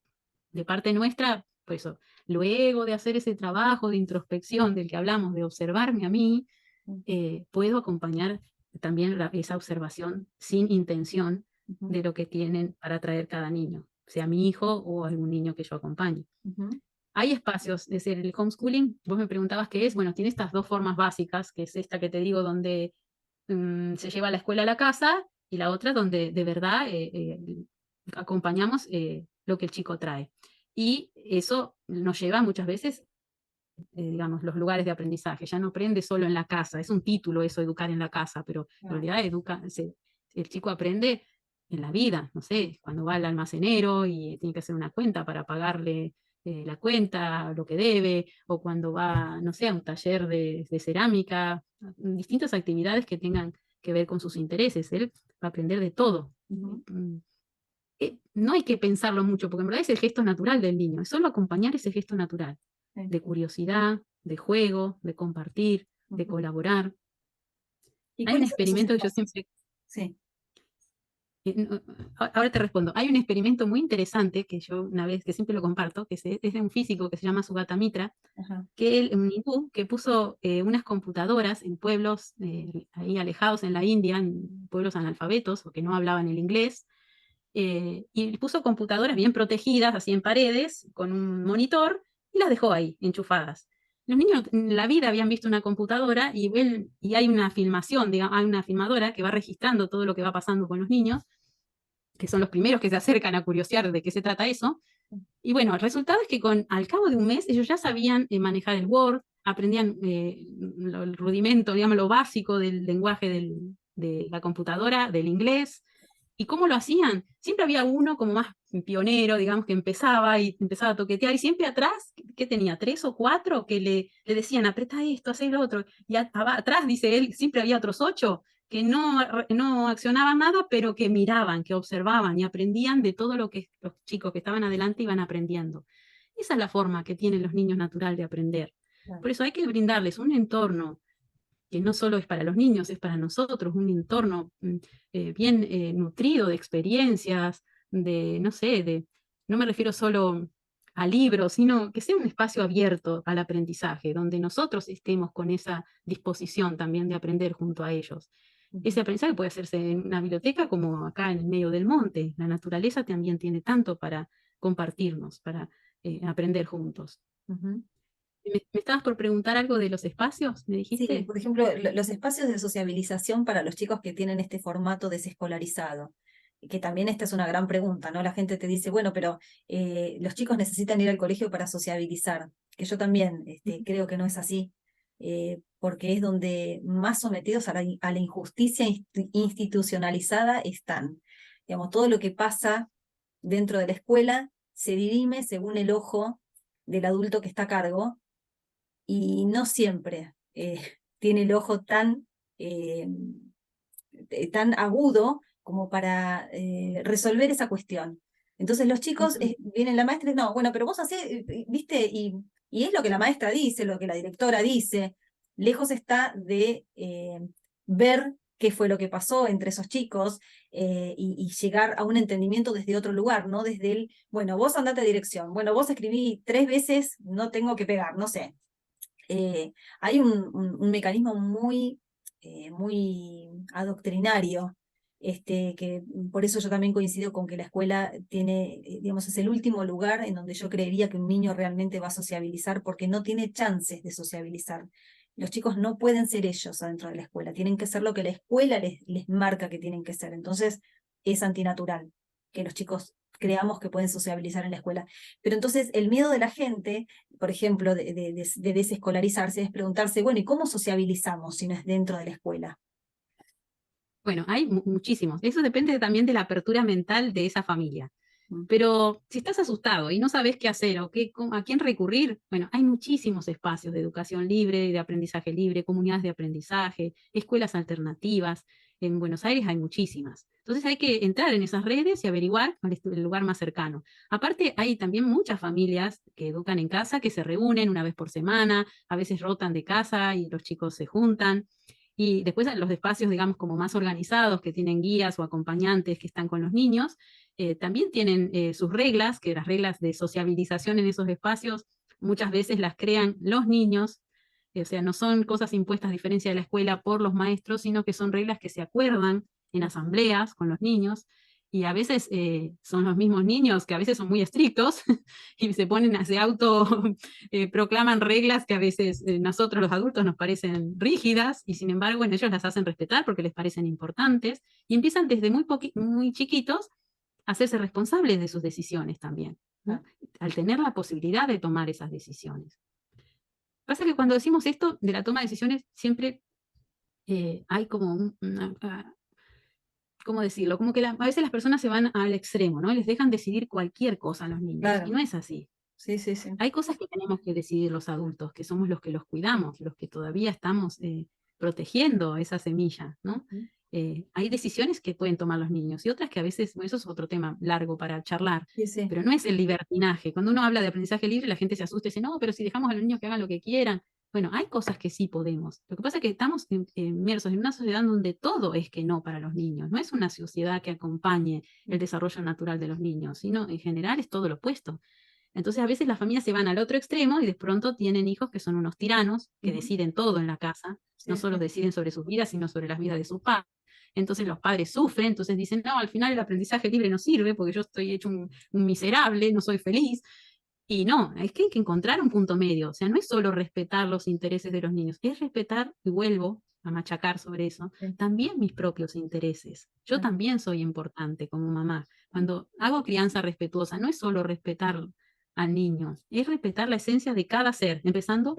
de parte nuestra, por eso, luego de hacer ese trabajo de introspección del que hablamos, de observarme a mí, puedo acompañar también esa observación sin intención Ujú. de lo que tienen para traer cada niño, sea mi hijo o algún niño que yo acompañe. Ujú. Hay espacios, es decir, el homeschooling, vos me preguntabas qué es, bueno, tiene estas dos formas básicas, que es esta que te digo, donde se lleva la escuela a la casa, y la otra donde de verdad acompañamos lo que el chico trae. Y eso nos lleva muchas veces, digamos, los lugares de aprendizaje. Ya no aprende solo en la casa, es un título eso, educar en la casa, pero en Claro. realidad el chico aprende en la vida, no sé, cuando va al almacenero y tiene que hacer una cuenta para pagarle la cuenta, lo que debe, o cuando va, no sé, a un taller de cerámica, distintas actividades que tengan que ver con sus intereses. Él va a aprender de todo. Ujú. Mm, no hay que pensarlo mucho, porque en verdad es el gesto natural del niño, es solo acompañar ese gesto natural, Sí. de curiosidad, de juego, de compartir, de Ujú. colaborar. ¿Y Hay un cuáles son esos experimento que yo espacios? siempre, Sí. no, ahora te respondo, hay un experimento muy interesante que yo una vez, que siempre lo comparto, que es de un físico que se llama Sugata Mitra, Ajá. que él, un hindú, que puso unas computadoras en pueblos ahí alejados en la India, en pueblos analfabetos o que no hablaban el inglés, y puso computadoras bien protegidas, así en paredes, con un monitor, y las dejó ahí, enchufadas. Los niños en la vida habían visto una computadora y hay una filmación, digamos, hay una filmadora que va registrando todo lo que va pasando con los niños, que son los primeros que se acercan a curiosear de qué se trata eso. Y bueno, el resultado es que al cabo de un mes ellos ya sabían manejar el Word, aprendían el rudimento, digamos, lo básico del lenguaje de la computadora, del inglés. ¿Y cómo lo hacían? Siempre había uno como más pionero, digamos, que empezaba y empezaba a toquetear, y siempre atrás, ¿qué tenía? 3 o 4 que le decían, apreta esto, haz lo otro. Y atrás, dice él, siempre había otros 8 que no accionaban nada, pero que miraban, que observaban y aprendían de todo lo que los chicos que estaban adelante iban aprendiendo. Esa es la forma que tienen los niños natural de aprender. Claro. Por eso hay que brindarles un entorno que no solo es para los niños, es para nosotros, un entorno bien nutrido de experiencias, no sé, no me refiero solo a libros, sino que sea un espacio abierto al aprendizaje, donde nosotros estemos con esa disposición también de aprender junto a ellos. Ese aprendizaje puede hacerse en una biblioteca como acá en el medio del monte. La naturaleza también tiene tanto para compartirnos, para aprender juntos. Ujú. ¿Me estabas por preguntar algo de los espacios? ¿Me Sí, dijiste? por ejemplo, los espacios de sociabilización para los chicos que tienen este formato desescolarizado, que también esta es una gran pregunta, ¿no? La gente te dice, bueno, pero los chicos necesitan ir al colegio para sociabilizar, que yo también creo que no es así, porque es donde más sometidos a la injusticia institucionalizada están. Digamos, todo lo que pasa dentro de la escuela se dirime según el ojo del adulto que está a cargo y no siempre tiene el ojo eh, tan agudo como para resolver esa cuestión. Entonces los chicos, Ujú. vienen la maestra y no, bueno, pero vos hacés, viste, y es lo que la maestra dice, lo que la directora dice, lejos está de ver qué fue lo que pasó entre esos chicos y llegar a un entendimiento desde otro lugar, ¿no? Desde el, bueno, vos andate a dirección, bueno, vos escribí 3 veces, no tengo que pegar, no sé. Hay un mecanismo muy adoctrinario, que por eso yo también coincido con que la escuela tiene, digamos, es el último lugar en donde yo creería que un niño realmente va a sociabilizar porque no tiene chances de sociabilizar. Los chicos no pueden ser ellos adentro de la escuela, tienen que ser lo que la escuela les marca que tienen que ser. Entonces, es antinatural que los chicos creamos que pueden sociabilizar en la escuela. Pero entonces el miedo de la gente, por ejemplo, de desescolarizarse, es preguntarse, bueno, ¿y cómo sociabilizamos si no es dentro de la escuela? Bueno, hay muchísimos. Eso depende también de la apertura mental de esa familia. Mm. Pero si estás asustado y no sabes qué hacer o a quién recurrir, bueno, hay muchísimos espacios de educación libre, de aprendizaje libre, comunidades de aprendizaje, escuelas alternativas. En Buenos Aires hay muchísimas. Entonces hay que entrar en esas redes y averiguar cuál es el lugar más cercano. Aparte, hay también muchas familias que educan en casa, que se reúnen una vez por semana, a veces rotan de casa y los chicos se juntan. Y después los espacios, digamos, como más organizados, que tienen guías o acompañantes que están con los niños, también tienen sus reglas, que las reglas de sociabilización en esos espacios muchas veces las crean los niños, o sea, no son cosas impuestas a diferencia de la escuela por los maestros, sino que son reglas que se acuerdan en asambleas con los niños, y a veces son los mismos niños que a veces son muy estrictos y se ponen, se auto proclaman reglas que a veces nosotros los adultos nos parecen rígidas y sin embargo en ellos las hacen respetar porque les parecen importantes y empiezan desde muy chiquitos hacerse responsables de sus decisiones también, ¿no? Al tener la posibilidad de tomar esas decisiones. Pasa que cuando decimos esto de la toma de decisiones, siempre hay como ¿cómo decirlo? Como que a veces las personas se van al extremo, ¿no? Les dejan decidir cualquier cosa a los niños, y Claro, no es así. sí, sí, sí. Hay cosas que tenemos que decidir los adultos, que somos los que los cuidamos, los que todavía estamos protegiendo esa semilla, ¿no? Mm. Hay decisiones que pueden tomar los niños y otras que a veces, bueno, eso es otro tema largo para charlar, Sí, sí. pero no es el libertinaje. Cuando uno habla de aprendizaje libre, la gente se asusta y dice, no, pero si dejamos a los niños que hagan lo que quieran. Bueno, hay cosas que sí podemos. Lo que pasa es que estamos inmersos en una sociedad donde todo es que no para los niños. No es una sociedad que acompañe el desarrollo natural de los niños, sino en general es todo lo opuesto. Entonces a veces las familias se van al otro extremo y de pronto tienen hijos que son unos tiranos, que Ujú. deciden todo en la casa, no Sí, solo sí. deciden sobre sus vidas, sino sobre las vidas de sus padres. Entonces los padres sufren, entonces dicen, no, al final el aprendizaje libre no sirve porque yo estoy hecho un miserable, no soy feliz. Y no, es que hay que encontrar un punto medio. O sea, no es solo respetar los intereses de los niños, es respetar, y vuelvo a machacar sobre eso, Sí. también mis propios intereses. Yo Ah. también soy importante como mamá. Cuando hago crianza respetuosa, no es solo respetar al niño, es respetar la esencia de cada ser, empezando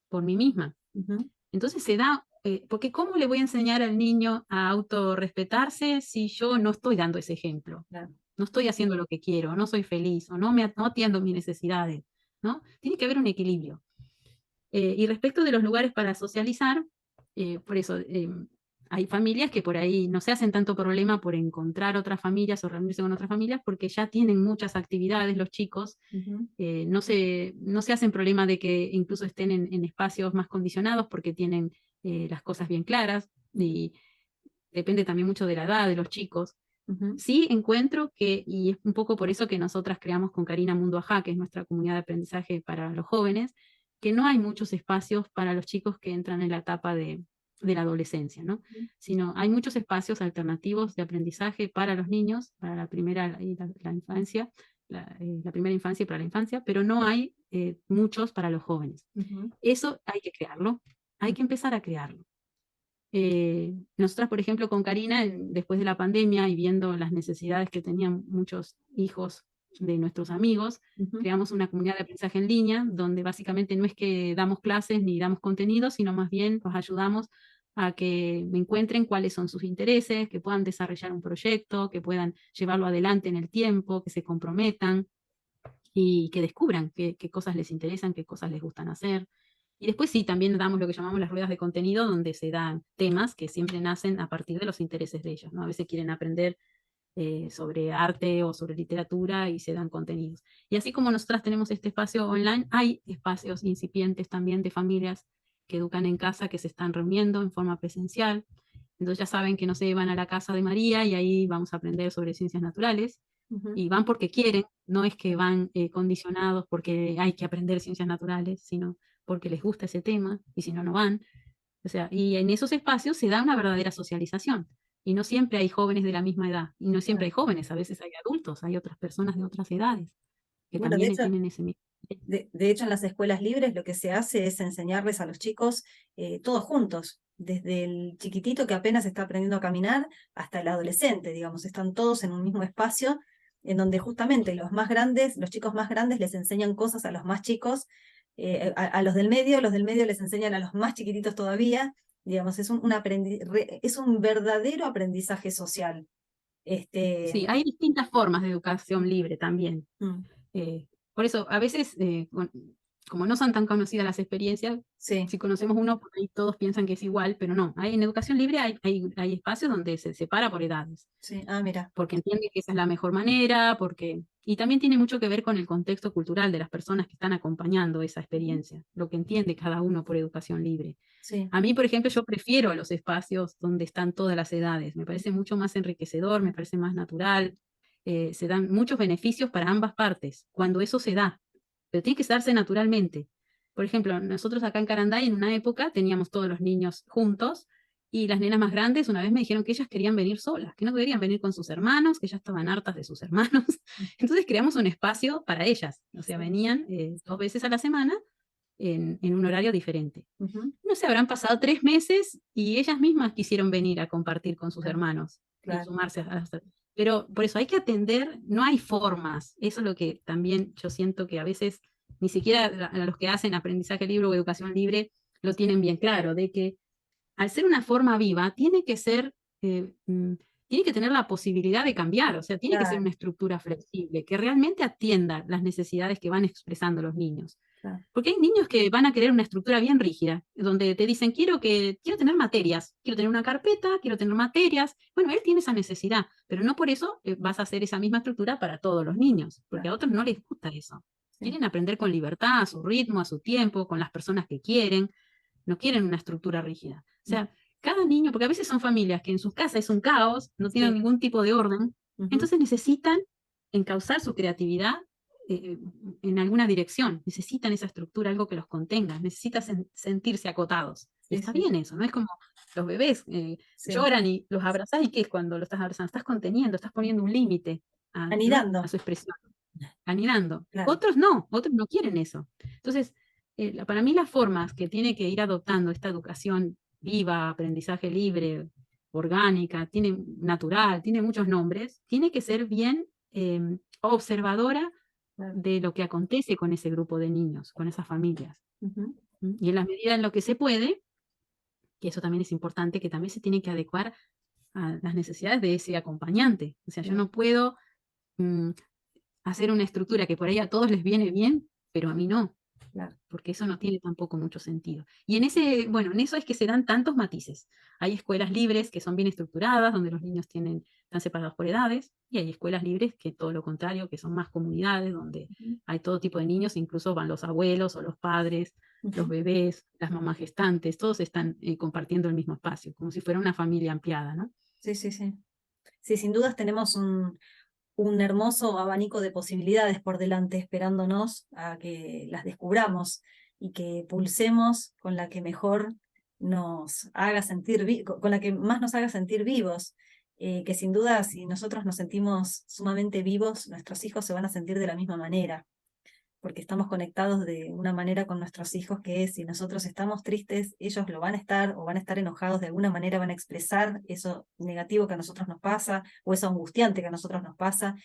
por mí misma. Ujú. Entonces se da, porque ¿cómo le voy a enseñar al niño a autorrespetarse si yo no estoy dando ese ejemplo? Claro. No estoy haciendo lo que quiero, no soy feliz o no atiendo mis necesidades, ¿no? Tiene que haber un equilibrio. Y respecto de los lugares para socializar, por eso, hay familias que por ahí no se hacen tanto problema por encontrar otras familias o reunirse con otras familias porque ya tienen muchas actividades los chicos. No se hacen problema de que incluso estén en espacios más condicionados porque tienen las cosas bien claras, y depende también mucho de la edad de los chicos. Sí encuentro que, y es un poco por eso que nosotras creamos con Karina Mundo Ajá, que es nuestra comunidad de aprendizaje para los jóvenes, que no hay muchos espacios para los chicos que entran en la etapa de la adolescencia, ¿no? Sino hay muchos espacios alternativos de aprendizaje para los niños, para la primera y la infancia, la primera infancia y para la infancia, pero no hay muchos para los jóvenes. Eso hay que crearlo, hay que empezar a crearlo. Nosotras, por ejemplo, con Karina, después de la pandemia y viendo las necesidades que tenían muchos hijos de nuestros amigos, creamos una comunidad de aprendizaje en línea, donde básicamente no es que damos clases ni damos contenido, sino más bien los ayudamos a que encuentren cuáles son sus intereses, que puedan desarrollar un proyecto, que puedan llevarlo adelante en el tiempo, que se comprometan y que descubran qué cosas les interesan, qué cosas les gustan hacer. Y después sí, también damos lo que llamamos las ruedas de contenido, donde se dan temas que siempre nacen a partir de los intereses de ellos, ¿no? A veces quieren aprender sobre arte o sobre literatura y se dan contenidos. Y así como nosotras tenemos este espacio online, hay espacios incipientes también de familias que educan en casa, que se están reuniendo en forma presencial. Entonces ya saben que no se van a la casa de María y ahí vamos a aprender sobre ciencias naturales. Y van porque quieren, no es que van condicionados porque hay que aprender ciencias naturales, sino porque les gusta ese tema, y si no, no van. O sea, y en esos espacios se da una verdadera socialización. Y no siempre hay jóvenes de la misma edad, y no siempre hay jóvenes, a veces hay adultos, hay otras personas de otras edades que Bueno, de también hecho, tienen ese mismo. de hecho, en las escuelas libres lo que se hace es enseñarles a los chicos todos juntos, desde el chiquitito que apenas está aprendiendo a caminar hasta el adolescente, digamos, están todos en un mismo espacio en donde justamente los más grandes, los chicos más grandes les enseñan cosas a los más chicos, a los del medio les enseñan a los más chiquititos todavía, digamos, es un verdadero aprendizaje social. Sí, Este, hay distintas formas de educación libre también. mm, Por eso, a veces, como no son tan conocidas las experiencias, sí, si conocemos uno, por ahí todos piensan que es igual, pero no. En educación libre hay espacios donde se separa por edades, sí, mira, porque entiende que esa es la mejor manera, y también tiene mucho que ver con el contexto cultural de las personas que están acompañando esa experiencia, lo que entiende cada uno por educación libre. sí. A mí, por ejemplo, yo prefiero los espacios donde están todas las edades, me parece mucho más enriquecedor, me parece más natural, se dan muchos beneficios para ambas partes, cuando eso se da, pero tiene que darse naturalmente. Por ejemplo, nosotros acá en Caranday en una época teníamos todos los niños juntos, y las nenas más grandes una vez me dijeron que ellas querían venir solas, que no querían venir con sus hermanos, que ya estaban hartas de sus hermanos. Entonces creamos un espacio para ellas, o sea, venían 2 veces a la semana en un horario diferente. No sé, habrán pasado 3 meses y ellas mismas quisieron venir a compartir con sus Claro, hermanos y claro. sumarse Pero por eso hay que atender, no hay formas. Eso es lo que también yo siento que a veces ni siquiera a los que hacen aprendizaje libre o educación libre lo tienen bien claro, de que al ser una forma viva, eh, mm, tiene que tener la posibilidad de cambiar, o sea, tiene que ser Claro, una estructura flexible, que realmente atienda las necesidades que van expresando los niños. claro. Porque hay niños que van a querer una estructura bien rígida, donde te dicen, quiero tener materias, quiero tener una carpeta, quiero tener materias. Bueno, él tiene esa necesidad, pero no por eso vas a hacer esa misma estructura para todos los niños, porque Claro, a otros no les gusta eso. sí. Quieren aprender con libertad, a su ritmo, a su tiempo, con las personas que quieren, no quieren una estructura rígida. O sea, cada niño, porque a veces son familias que en sus casas es un caos, no tienen Sí. ningún tipo de orden, Ujú, entonces necesitan encauzar su creatividad eh, en alguna dirección, necesitan esa estructura, algo que los contenga, necesitan sentirse acotados. Y sí, está sí, bien eso, no es como los bebés sí. lloran y los abrazás, y ¿qué es cuando lo estás abrazando? Estás conteniendo, estás poniendo un límite ¿no? a Anidando, su expresión, anidando. claro. Otros no quieren eso. Entonces, para mí las formas que tiene que ir adoptando esta educación viva, aprendizaje libre, orgánica, natural, tiene muchos nombres, tiene que ser bien observadora Claro. de lo que acontece con ese grupo de niños, con esas familias. Ujú, Y en la medida en lo que se puede, que eso también es importante, que también se tiene que adecuar a las necesidades de ese acompañante. O sea, yo sí, no puedo mm, hacer una estructura que por ahí a todos les viene bien, pero a mí no. Claro. porque eso no tiene tampoco mucho sentido. Y en ese, bueno, en eso es que se dan tantos matices. Hay escuelas libres que son bien estructuradas, donde los niños están separados por edades, y hay escuelas libres que todo lo contrario, que son más comunidades, donde Ujú, hay todo tipo de niños, incluso van los abuelos o los padres, los ujú. bebés, las mamás gestantes, todos están compartiendo el mismo espacio, como si fuera una familia ampliada, ¿no? Sí, sí, sí. Sí, sin dudas tenemos un hermoso abanico de posibilidades por delante, esperándonos a que las descubramos y que pulsemos con la que mejor nos haga sentir, con la que más nos haga sentir vivos. Que sin duda, si nosotros nos sentimos sumamente vivos, nuestros hijos se van a sentir de la misma manera, porque estamos conectados de una manera con nuestros hijos que si nosotros estamos tristes, ellos lo van a estar o van a estar enojados, de alguna manera van a expresar eso negativo que a nosotros nos pasa o eso angustiante que a nosotros nos pasa.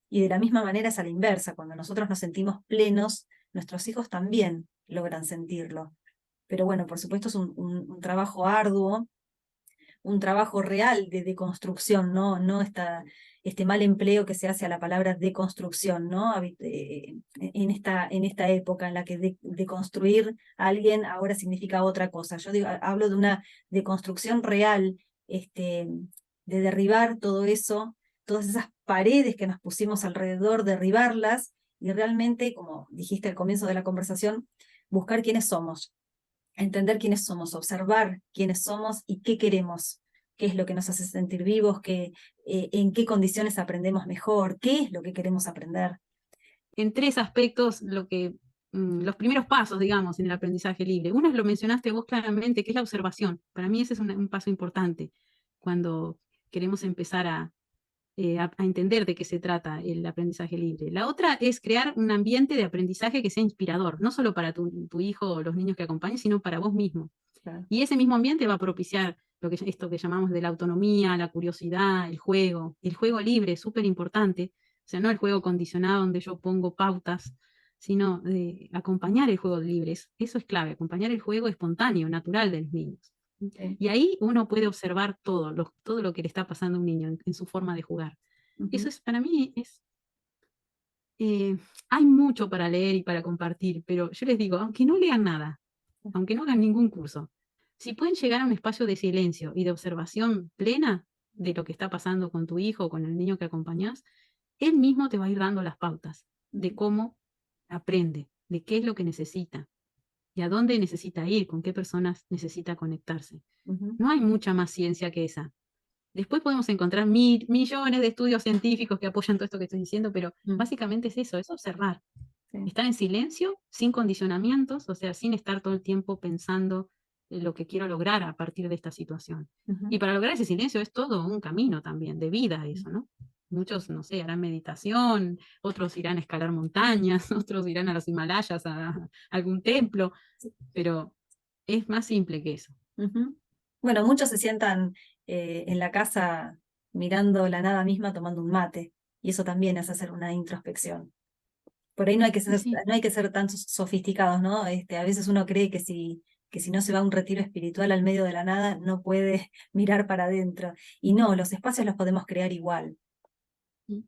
Y de la misma manera es a la inversa, cuando nosotros nos sentimos plenos, nuestros hijos también logran sentirlo. Pero bueno, por supuesto es un trabajo arduo, un trabajo real de deconstrucción, ¿no? No este mal empleo que se hace a la palabra deconstrucción, ¿no? En esta época en la que deconstruir a alguien ahora significa otra cosa. Yo digo, hablo de una deconstrucción real, de derribar todo eso, todas esas paredes que nos pusimos alrededor, derribarlas y realmente, como dijiste al comienzo de la conversación, buscar quiénes somos, entender quiénes somos, observar quiénes somos y qué queremos, qué es lo que nos hace sentir vivos, en qué condiciones aprendemos mejor, qué es lo que queremos aprender. En tres aspectos los primeros pasos, digamos, en el aprendizaje libre. Uno lo mencionaste vos claramente, que es la observación. Para mí ese es un paso importante cuando queremos empezar a entender de qué se trata el aprendizaje libre. La otra es crear un ambiente de aprendizaje que sea inspirador, no solo para tu hijo o los niños que acompañes, sino para vos mismo. Claro. Y ese mismo ambiente va a propiciar esto que llamamos de la autonomía, la curiosidad, el juego libre, súper importante. O sea, no el juego condicionado donde yo pongo pautas, sino de acompañar el juego libre. Eso es clave, acompañar el juego espontáneo, natural de los niños. Sí. Y ahí uno puede observar todo lo que le está pasando a un niño en su forma de jugar. Eso Ujú. es, para mí, eh, hay mucho para leer y para compartir, pero yo les digo, aunque no lean nada, aunque no hagan ningún curso, si pueden llegar a un espacio de silencio y de observación plena de lo que está pasando con tu hijo o con el niño que acompañás, él mismo te va a ir dando las pautas de cómo aprende, de qué es lo que necesita y a dónde necesita ir, con qué personas necesita conectarse. Ujú. No hay mucha más ciencia que esa. Después podemos encontrar millones de estudios científicos que apoyan todo esto que estoy diciendo, pero Mm. básicamente es eso, es observar, Sí. estar en silencio, sin condicionamientos, o sea, sin estar todo el tiempo pensando en lo que quiero lograr a partir de esta situación. Ujú. Y para lograr ese silencio es todo un camino también, de vida eso, ¿no? Muchos, no sé, harán meditación, otros irán a escalar montañas, otros irán a los Himalayas, a algún templo, pero es más simple que eso. Ujú. Bueno, muchos se sientan en la casa mirando la nada misma tomando un mate, y eso también es hacer una introspección. Por ahí Sí, sí. no hay que ser tan sofisticados, ¿no? A veces uno cree que si no se va a un retiro espiritual al medio de la nada, no puede mirar para adentro. Y no, los espacios los podemos crear igual. Mm.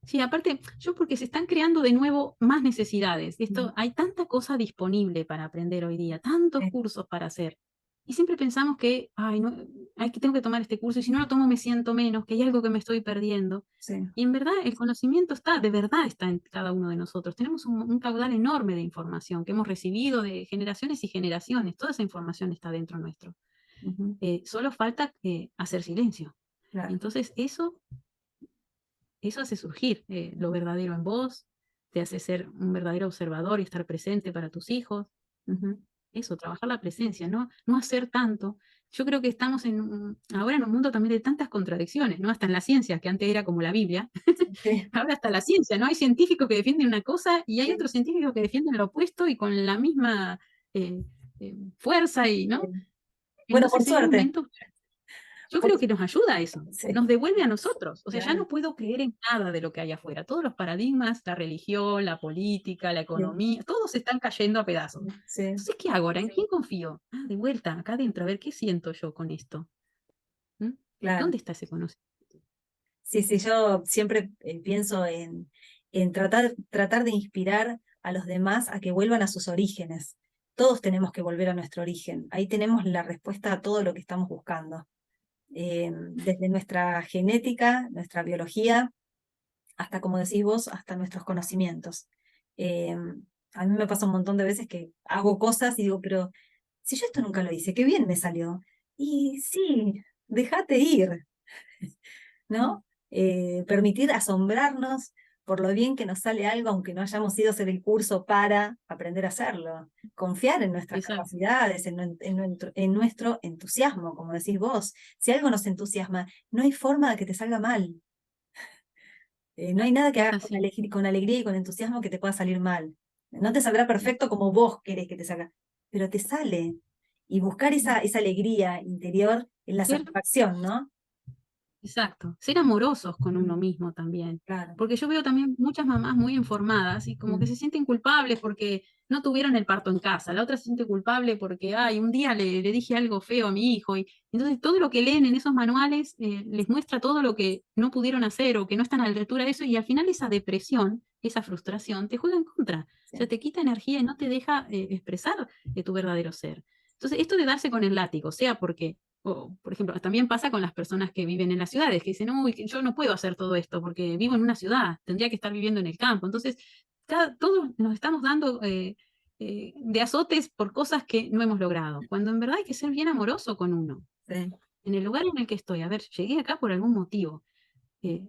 Sí, aparte, yo porque se están creando de nuevo más necesidades. Mm. Hay tanta cosa disponible para aprender hoy día, tantos Sí, cursos para hacer. Y siempre pensamos que, ay, no, tengo que tomar este curso y si no lo tomo me siento menos, que hay algo que me estoy perdiendo. sí. Y en verdad el conocimiento está, de verdad está en cada uno de nosotros. Tenemos un caudal enorme de información que hemos recibido de generaciones y generaciones. Toda esa información está dentro nuestro. Ujú. Solo falta hacer silencio. Claro. Entonces eso hace surgir lo verdadero en vos, te hace ser un verdadero observador y estar presente para tus hijos. Ujú. Eso, trabajar la presencia, no hacer tanto. Yo creo que estamos ahora en un mundo también de tantas contradicciones, ¿no? Hasta en la ciencia, que antes era como la Biblia, Sí, ahora hasta la ciencia, ¿no? Hay científicos que defienden una cosa y hay sí, otros científicos que defienden lo opuesto y con la misma eh, fuerza, ¿no? sí. Bueno, por Entonces es suerte. momento. Yo por- creo que nos ayuda eso, sí, nos devuelve a nosotros. O sea, ya claro, no puedo creer en nada de lo que hay afuera. Todos los paradigmas, la religión, la política, la sí, economía, todos están cayendo a pedazos. sí, Entonces, ¿qué hago ahora? ¿En quién confío? Ah, de vuelta, acá adentro, a ver qué siento yo con esto. ¿Mm? claro. ¿Dónde está ese conocimiento? Sí, sí, yo siempre pienso en tratar de inspirar a los demás a que vuelvan a sus orígenes. Todos tenemos que volver a nuestro origen. Ahí tenemos la respuesta a todo lo que estamos buscando. Desde nuestra genética, nuestra biología, hasta, como decís vos, hasta nuestros conocimientos. A mí me pasa un montón de veces que hago cosas y digo, pero si yo esto nunca lo hice, qué bien me salió. Y sí, déjate ir, ¿no? Permitir asombrarnos por lo bien que nos sale algo, aunque no hayamos ido a hacer el curso para aprender a hacerlo. Confiar en nuestras Exacto. capacidades, en nuestro entusiasmo, como decís vos. Si algo nos entusiasma, no hay forma de que te salga mal. No hay nada que Es hagas así. con alegría y con entusiasmo que te pueda salir mal. No te saldrá perfecto como vos querés que te salga, pero te sale. Y buscar esa alegría interior en la Ser satisfacción, ¿no? Exacto, ser amorosos con uno Mm, mismo también. claro. Porque yo veo también muchas mamás muy informadas y como que Mm, se sienten culpables porque no tuvieron el parto en casa. La otra se siente culpable porque, ay, un día le dije algo feo a mi hijo. Y entonces todo lo que leen en esos manuales les muestra todo lo que no pudieron hacer o que no están a la altura de eso. Y al final esa depresión, esa frustración, te juega en contra. O sea, sí. te quita energía y no te deja expresar tu verdadero ser. Entonces, esto de darse con el látigo, sea porque o, por ejemplo, también pasa con las personas que viven en las ciudades, que dicen, uy, que yo no puedo hacer todo esto porque vivo en una ciudad, tendría que estar viviendo en el campo. Entonces, todos nos estamos dando de azotes por cosas que no hemos logrado, cuando en verdad hay que ser bien amoroso con uno. Sí. En el lugar en el que estoy, a ver, llegué acá por algún motivo. eh,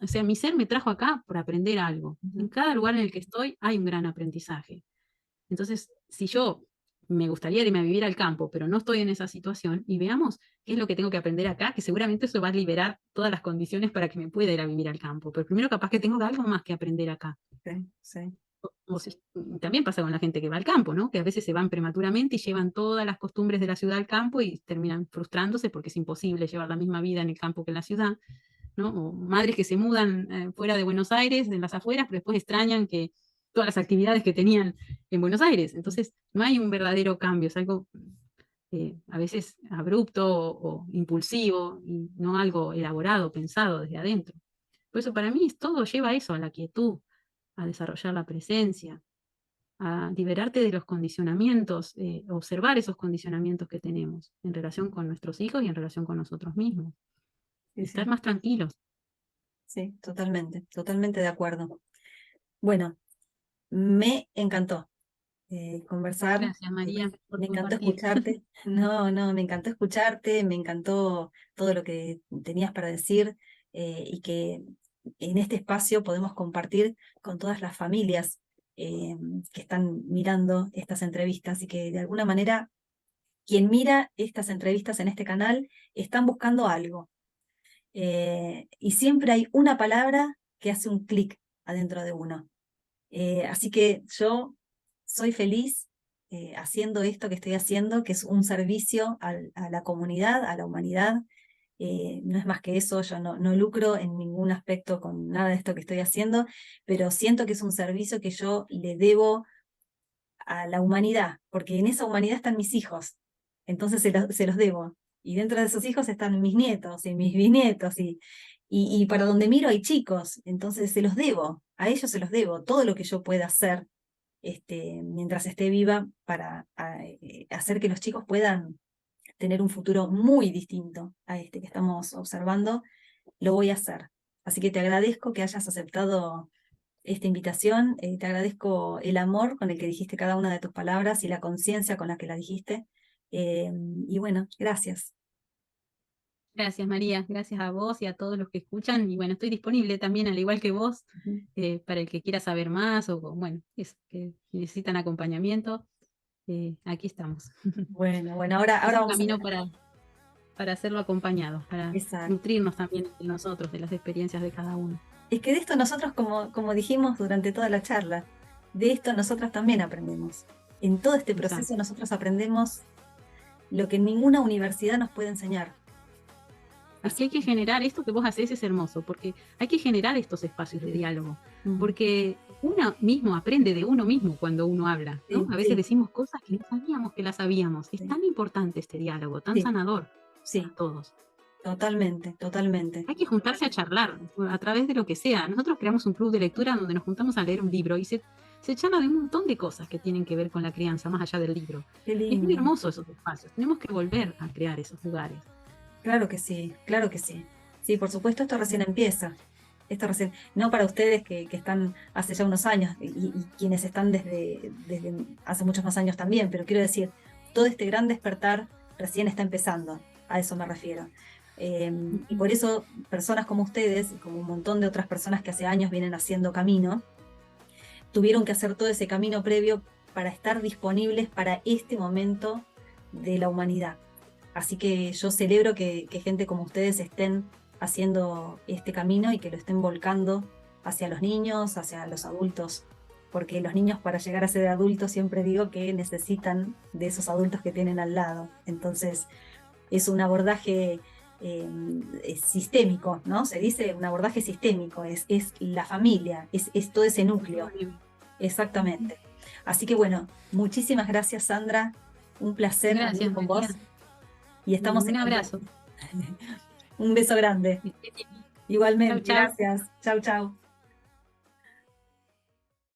o sea, mi ser me trajo acá por aprender algo. En Ujú. cada lugar en el que estoy hay un gran aprendizaje. Entonces, si yo me gustaría irme a vivir al campo, pero no estoy en esa situación, y veamos qué es lo que tengo que aprender acá, que seguramente eso va a liberar todas las condiciones para que me pueda ir a vivir al campo. Pero primero capaz que tengo algo más que aprender acá. Sí, sí. También pasa con la gente que va al campo, ¿no? Que a veces se van prematuramente y llevan todas las costumbres de la ciudad al campo y terminan frustrándose porque es imposible llevar la misma vida en el campo que en la ciudad, ¿no? O madres que se mudan fuera de Buenos Aires, en las afueras, pero después extrañan que todas las actividades que tenían en Buenos Aires. Entonces, no hay un verdadero cambio, es algo a veces abrupto o impulsivo y no algo elaborado, pensado desde adentro. Por eso para mí todo lleva a eso, a la quietud, a desarrollar la presencia, a liberarte de los condicionamientos, observar esos condicionamientos que tenemos en relación con nuestros hijos y en relación con nosotros mismos. Sí, Estar sí, más tranquilos. sí, totalmente, totalmente de acuerdo. Bueno, me encantó conversar, Gracias, María, por me encantó compartir. escucharte. No, no, me encantó escucharte, me encantó todo lo que tenías para decir y que en este espacio podemos compartir con todas las familias eh, que están mirando estas entrevistas y que de alguna manera quien mira estas entrevistas en este canal están buscando algo. Y siempre hay una palabra que hace un clic adentro de uno. Así que yo soy feliz haciendo esto que estoy haciendo, que es un servicio a la comunidad, a la humanidad. No es más que eso, yo no lucro en ningún aspecto con nada de esto que estoy haciendo, pero siento que es un servicio que yo le debo a la humanidad, porque en esa humanidad están mis hijos, entonces se los debo. Y dentro de esos hijos están mis nietos y mis bisnietos, y para donde miro hay chicos, entonces se los debo, a ellos se los debo, todo lo que yo pueda hacer mientras esté viva para hacer que los chicos puedan tener un futuro muy distinto a este que estamos observando, lo voy a hacer. Así que te agradezco que hayas aceptado esta invitación. Te agradezco el amor con el que dijiste cada una de tus palabras y la conciencia con la que la dijiste. Y bueno, gracias. Gracias, María. Gracias a vos y a todos los que escuchan. Y bueno, estoy disponible también, al igual que vos, Ujú. para el que quiera saber más o, bueno, eso, que necesitan acompañamiento. Aquí estamos. Bueno, bueno, Es ahora un vamos a camino ver. para hacerlo acompañado, para Exacto. nutrirnos también de nosotros, de las experiencias de cada uno. Es que de esto nosotros, como dijimos durante toda la charla, de esto nosotros también aprendemos. En todo este Exacto. proceso nosotros aprendemos lo que ninguna universidad nos puede enseñar. Es que Así hay que que, generar esto que vos hacés, es hermoso, porque hay que generar estos espacios de diálogo, mm, porque uno mismo aprende de uno mismo cuando uno habla, ¿no? sí, A veces sí, decimos cosas que no sabíamos que las sabíamos. Es sí, tan importante este diálogo, tan sí, sanador para sí. todos. Totalmente, totalmente. Hay que juntarse a charlar a través de lo que sea. Nosotros creamos un club de lectura donde nos juntamos a leer un libro y se charla de un montón de cosas que tienen que ver con la crianza, más allá del libro. Qué Y es muy lindo. hermoso esos espacios. Tenemos que volver a crear esos lugares. Claro que sí, claro que sí. Sí, por supuesto, esto recién empieza. Esto recién, no para ustedes que están hace ya unos años y quienes están desde hace muchos más años también, pero quiero decir, todo este gran despertar recién está empezando, a eso me refiero. Y por eso personas como ustedes, y como un montón de otras personas que hace años vienen haciendo camino, tuvieron que hacer todo ese camino previo para estar disponibles para este momento de la humanidad. Así que yo celebro que gente como ustedes estén haciendo este camino y que lo estén volcando hacia los niños, hacia los adultos, porque los niños para llegar a ser adultos siempre digo que necesitan de esos adultos que tienen al lado. Entonces es un abordaje sistémico, ¿no? Se dice un abordaje sistémico, es la familia, es todo ese núcleo. Exactamente. Así que bueno, muchísimas gracias, Sandra. Un placer hablar Gracias, con vos María. y estamos en Un contacto. abrazo. Un beso grande. Chau, Igualmente, chau. gracias. Chau, chau.